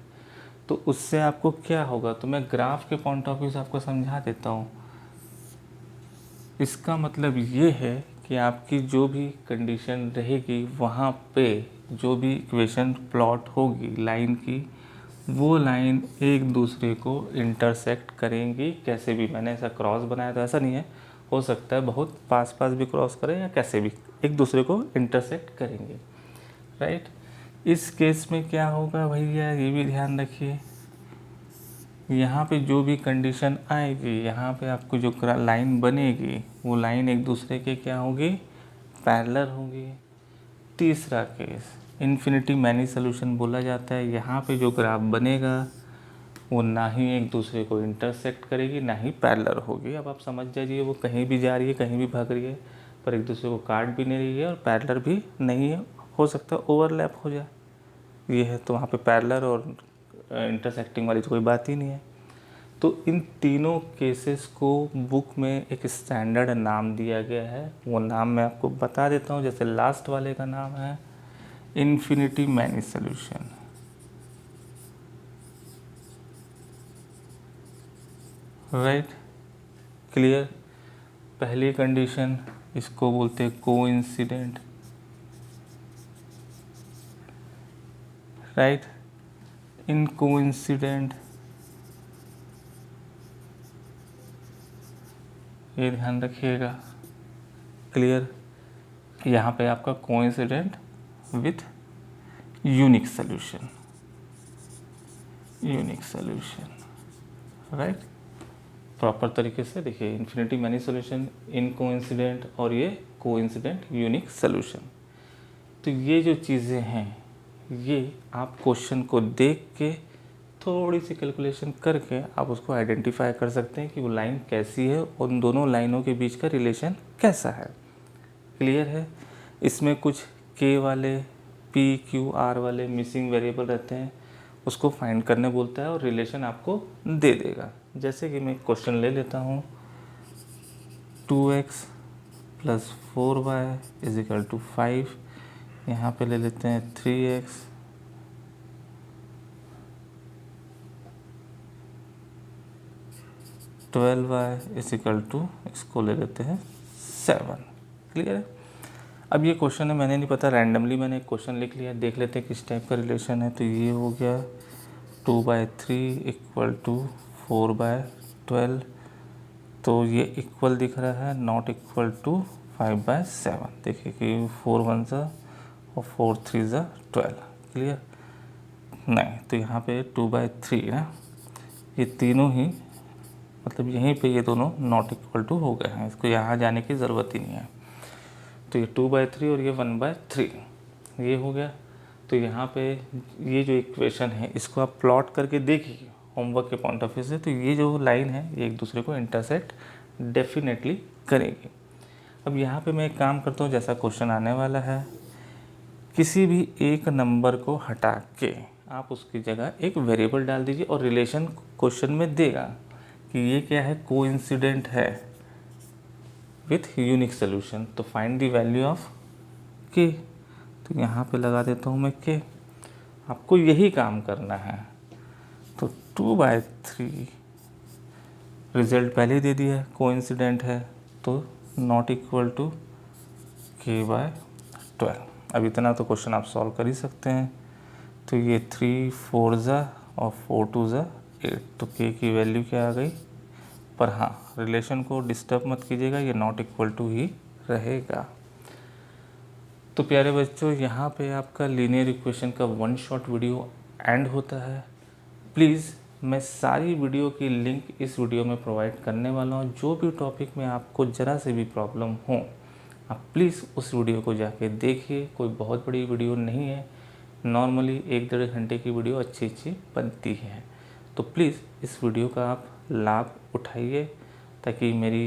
तो उससे आपको क्या होगा। तो मैं ग्राफ के पॉइंट ऑफ व्यू से आपको समझा देता हूँ। इसका मतलब ये है कि आपकी जो भी कंडीशन रहेगी वहाँ पे जो भी इक्वेशन प्लॉट होगी लाइन की, वो लाइन एक दूसरे को इंटरसेक्ट करेंगी। कैसे भी, मैंने ऐसा क्रॉस बनाया तो ऐसा नहीं है, हो सकता है बहुत पास पास भी क्रॉस करें या कैसे भी एक दूसरे को इंटरसेक्ट करेंगे, राइट। इस केस में क्या होगा भैया, ये भी ध्यान रखिए, यहाँ पे जो भी कंडीशन आएगी, यहाँ पे आपको जो लाइन बनेगी वो लाइन एक दूसरे के क्या होगी, पैरेलल होगी। तीसरा केस इन्फिनिटी मैनी सोल्यूशन बोला जाता है। यहाँ पे जो ग्राफ बनेगा वो ना ही एक दूसरे को इंटरसेक्ट करेगी ना ही पैरेलल होगी। अब आप समझ जाइए, वो कहीं भी जा रही है, कहीं भी भाग रही है, पर एक दूसरे को काट भी नहीं रही है और पैरेलल भी नहीं है। हो सकता है ओवरलैप हो जाए, ये है, तो वहाँ पे पैरेलल और इंटरसेक्टिंग वाली तो कोई बात ही नहीं है। तो इन तीनों केसेस को बुक में एक स्टैंडर्ड नाम दिया गया है, वो नाम मैं आपको बता देता हूँ। जैसे लास्ट वाले का नाम है infinity many solution, right, clear. पहली कंडीशन इसको बोलते हैं कोइंसिडेंट, राइट। इन कोइंसिडेंट, ये ध्यान रखिएगा, क्लियर। यहाँ पे आपका coincident with unique solution, right. Proper तरीके से देखिए, इन्फिनिटी मैनी सोल्यूशन, इन कोइंसिडेंट और ये कोइंसिडेंट यूनिक सोल्यूशन। तो ये जो चीज़ें हैं ये आप क्वेश्चन को देख के थोड़ी सी कैलकुलेशन करके आप उसको आइडेंटिफाई कर सकते हैं कि वो लाइन कैसी है और उन दोनों लाइनों के बीच का रिलेशन कैसा है, क्लियर है। इसमें कुछ के वाले, पी क्यू आर वाले मिसिंग वेरिएबल रहते हैं, उसको फाइंड करने बोलता है और रिलेशन आपको दे देगा। जैसे कि मैं क्वेश्चन ले लेता हूँ, 2x plus 4y is equal to 5, यहाँ पे ले लेते हैं 3x 12y is equal to, इसको ले लेते हैं 7। क्लियर है। अब ये क्वेश्चन है, मैंने नहीं पता, रैंडमली मैंने एक क्वेश्चन लिख लिया, देख लेते हैं किस टाइप का रिलेशन है। तो ये हो गया 2/3 इक्वल टू 4/12, तो ये इक्वल दिख रहा है, नॉट इक्वल टू 5/7। देखिए कि 4 1 और 4 3 12। क्लियर। नहीं, तो यहाँ पे 2/3 ना, ये तीनों ही मतलब यहीं पे ये दोनों नॉट इक्वल टू हो गए हैं, इसको यहाँ जाने की ज़रूरत ही नहीं है। तो ये 2/3 और ये 1/3 ये हो गया। तो यहाँ पे ये जो इक्वेशन है इसको आप प्लॉट करके देखिए होमवर्क के पॉइंट ऑफ व्यू से, तो ये जो लाइन है ये एक दूसरे को इंटरसेक्ट डेफिनेटली करेगी। अब यहाँ पे मैं एक काम करता हूँ, जैसा क्वेश्चन आने वाला है, किसी भी एक नंबर को हटा के आप उसकी जगह एक वेरिएबल डाल दीजिए और रिलेशन क्वेश्चन में देगा कि ये क्या है, कोइंसिडेंट है विथ यूनिक सोल्यूशन। तो फाइंड द वैल्यू ऑफ के, तो यहाँ पे लगा देता हूँ मैं के। आपको यही काम करना है। तो 2/3 रिजल्ट पहले ही दे दिया है, कोइंसिडेंट है, तो नॉट इक्वल टू k/12। अब इतना तो क्वेश्चन आप सॉल्व कर ही सकते हैं। तो ये 3 4 और 4 2 8, तो k की वैल्यू क्या आ गई। पर हाँ, रिलेशन को डिस्टर्ब मत कीजिएगा, ये नॉट इक्वल टू ही रहेगा। तो प्यारे बच्चों, यहाँ पे आपका लीनियर इक्वेशन का 1 शॉट वीडियो एंड होता है। प्लीज़ मैं सारी वीडियो की लिंक इस वीडियो में प्रोवाइड करने वाला हूँ। जो भी टॉपिक में आपको ज़रा से भी प्रॉब्लम हो, आप प्लीज़ उस वीडियो को जाके देखिए। कोई बहुत बड़ी वीडियो नहीं है, नॉर्मली 1-1.5 घंटे की वीडियो अच्छी बनती है। तो प्लीज़ इस वीडियो का आप लाभ उठाइए, ताकि मैंने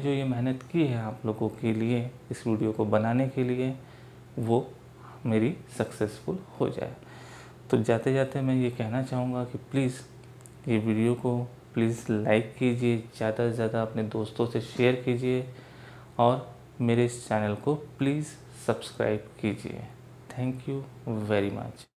जो ये मेहनत की है आप लोगों के लिए इस वीडियो को बनाने के लिए, वो मेरी सक्सेसफुल हो जाए। तो जाते जाते मैं ये कहना चाहूँगा कि प्लीज़ ये वीडियो को प्लीज़ लाइक कीजिए, ज़्यादा से ज़्यादा अपने दोस्तों से शेयर कीजिए और मेरे इस चैनल को प्लीज़ सब्सक्राइब कीजिए। Thank you very much.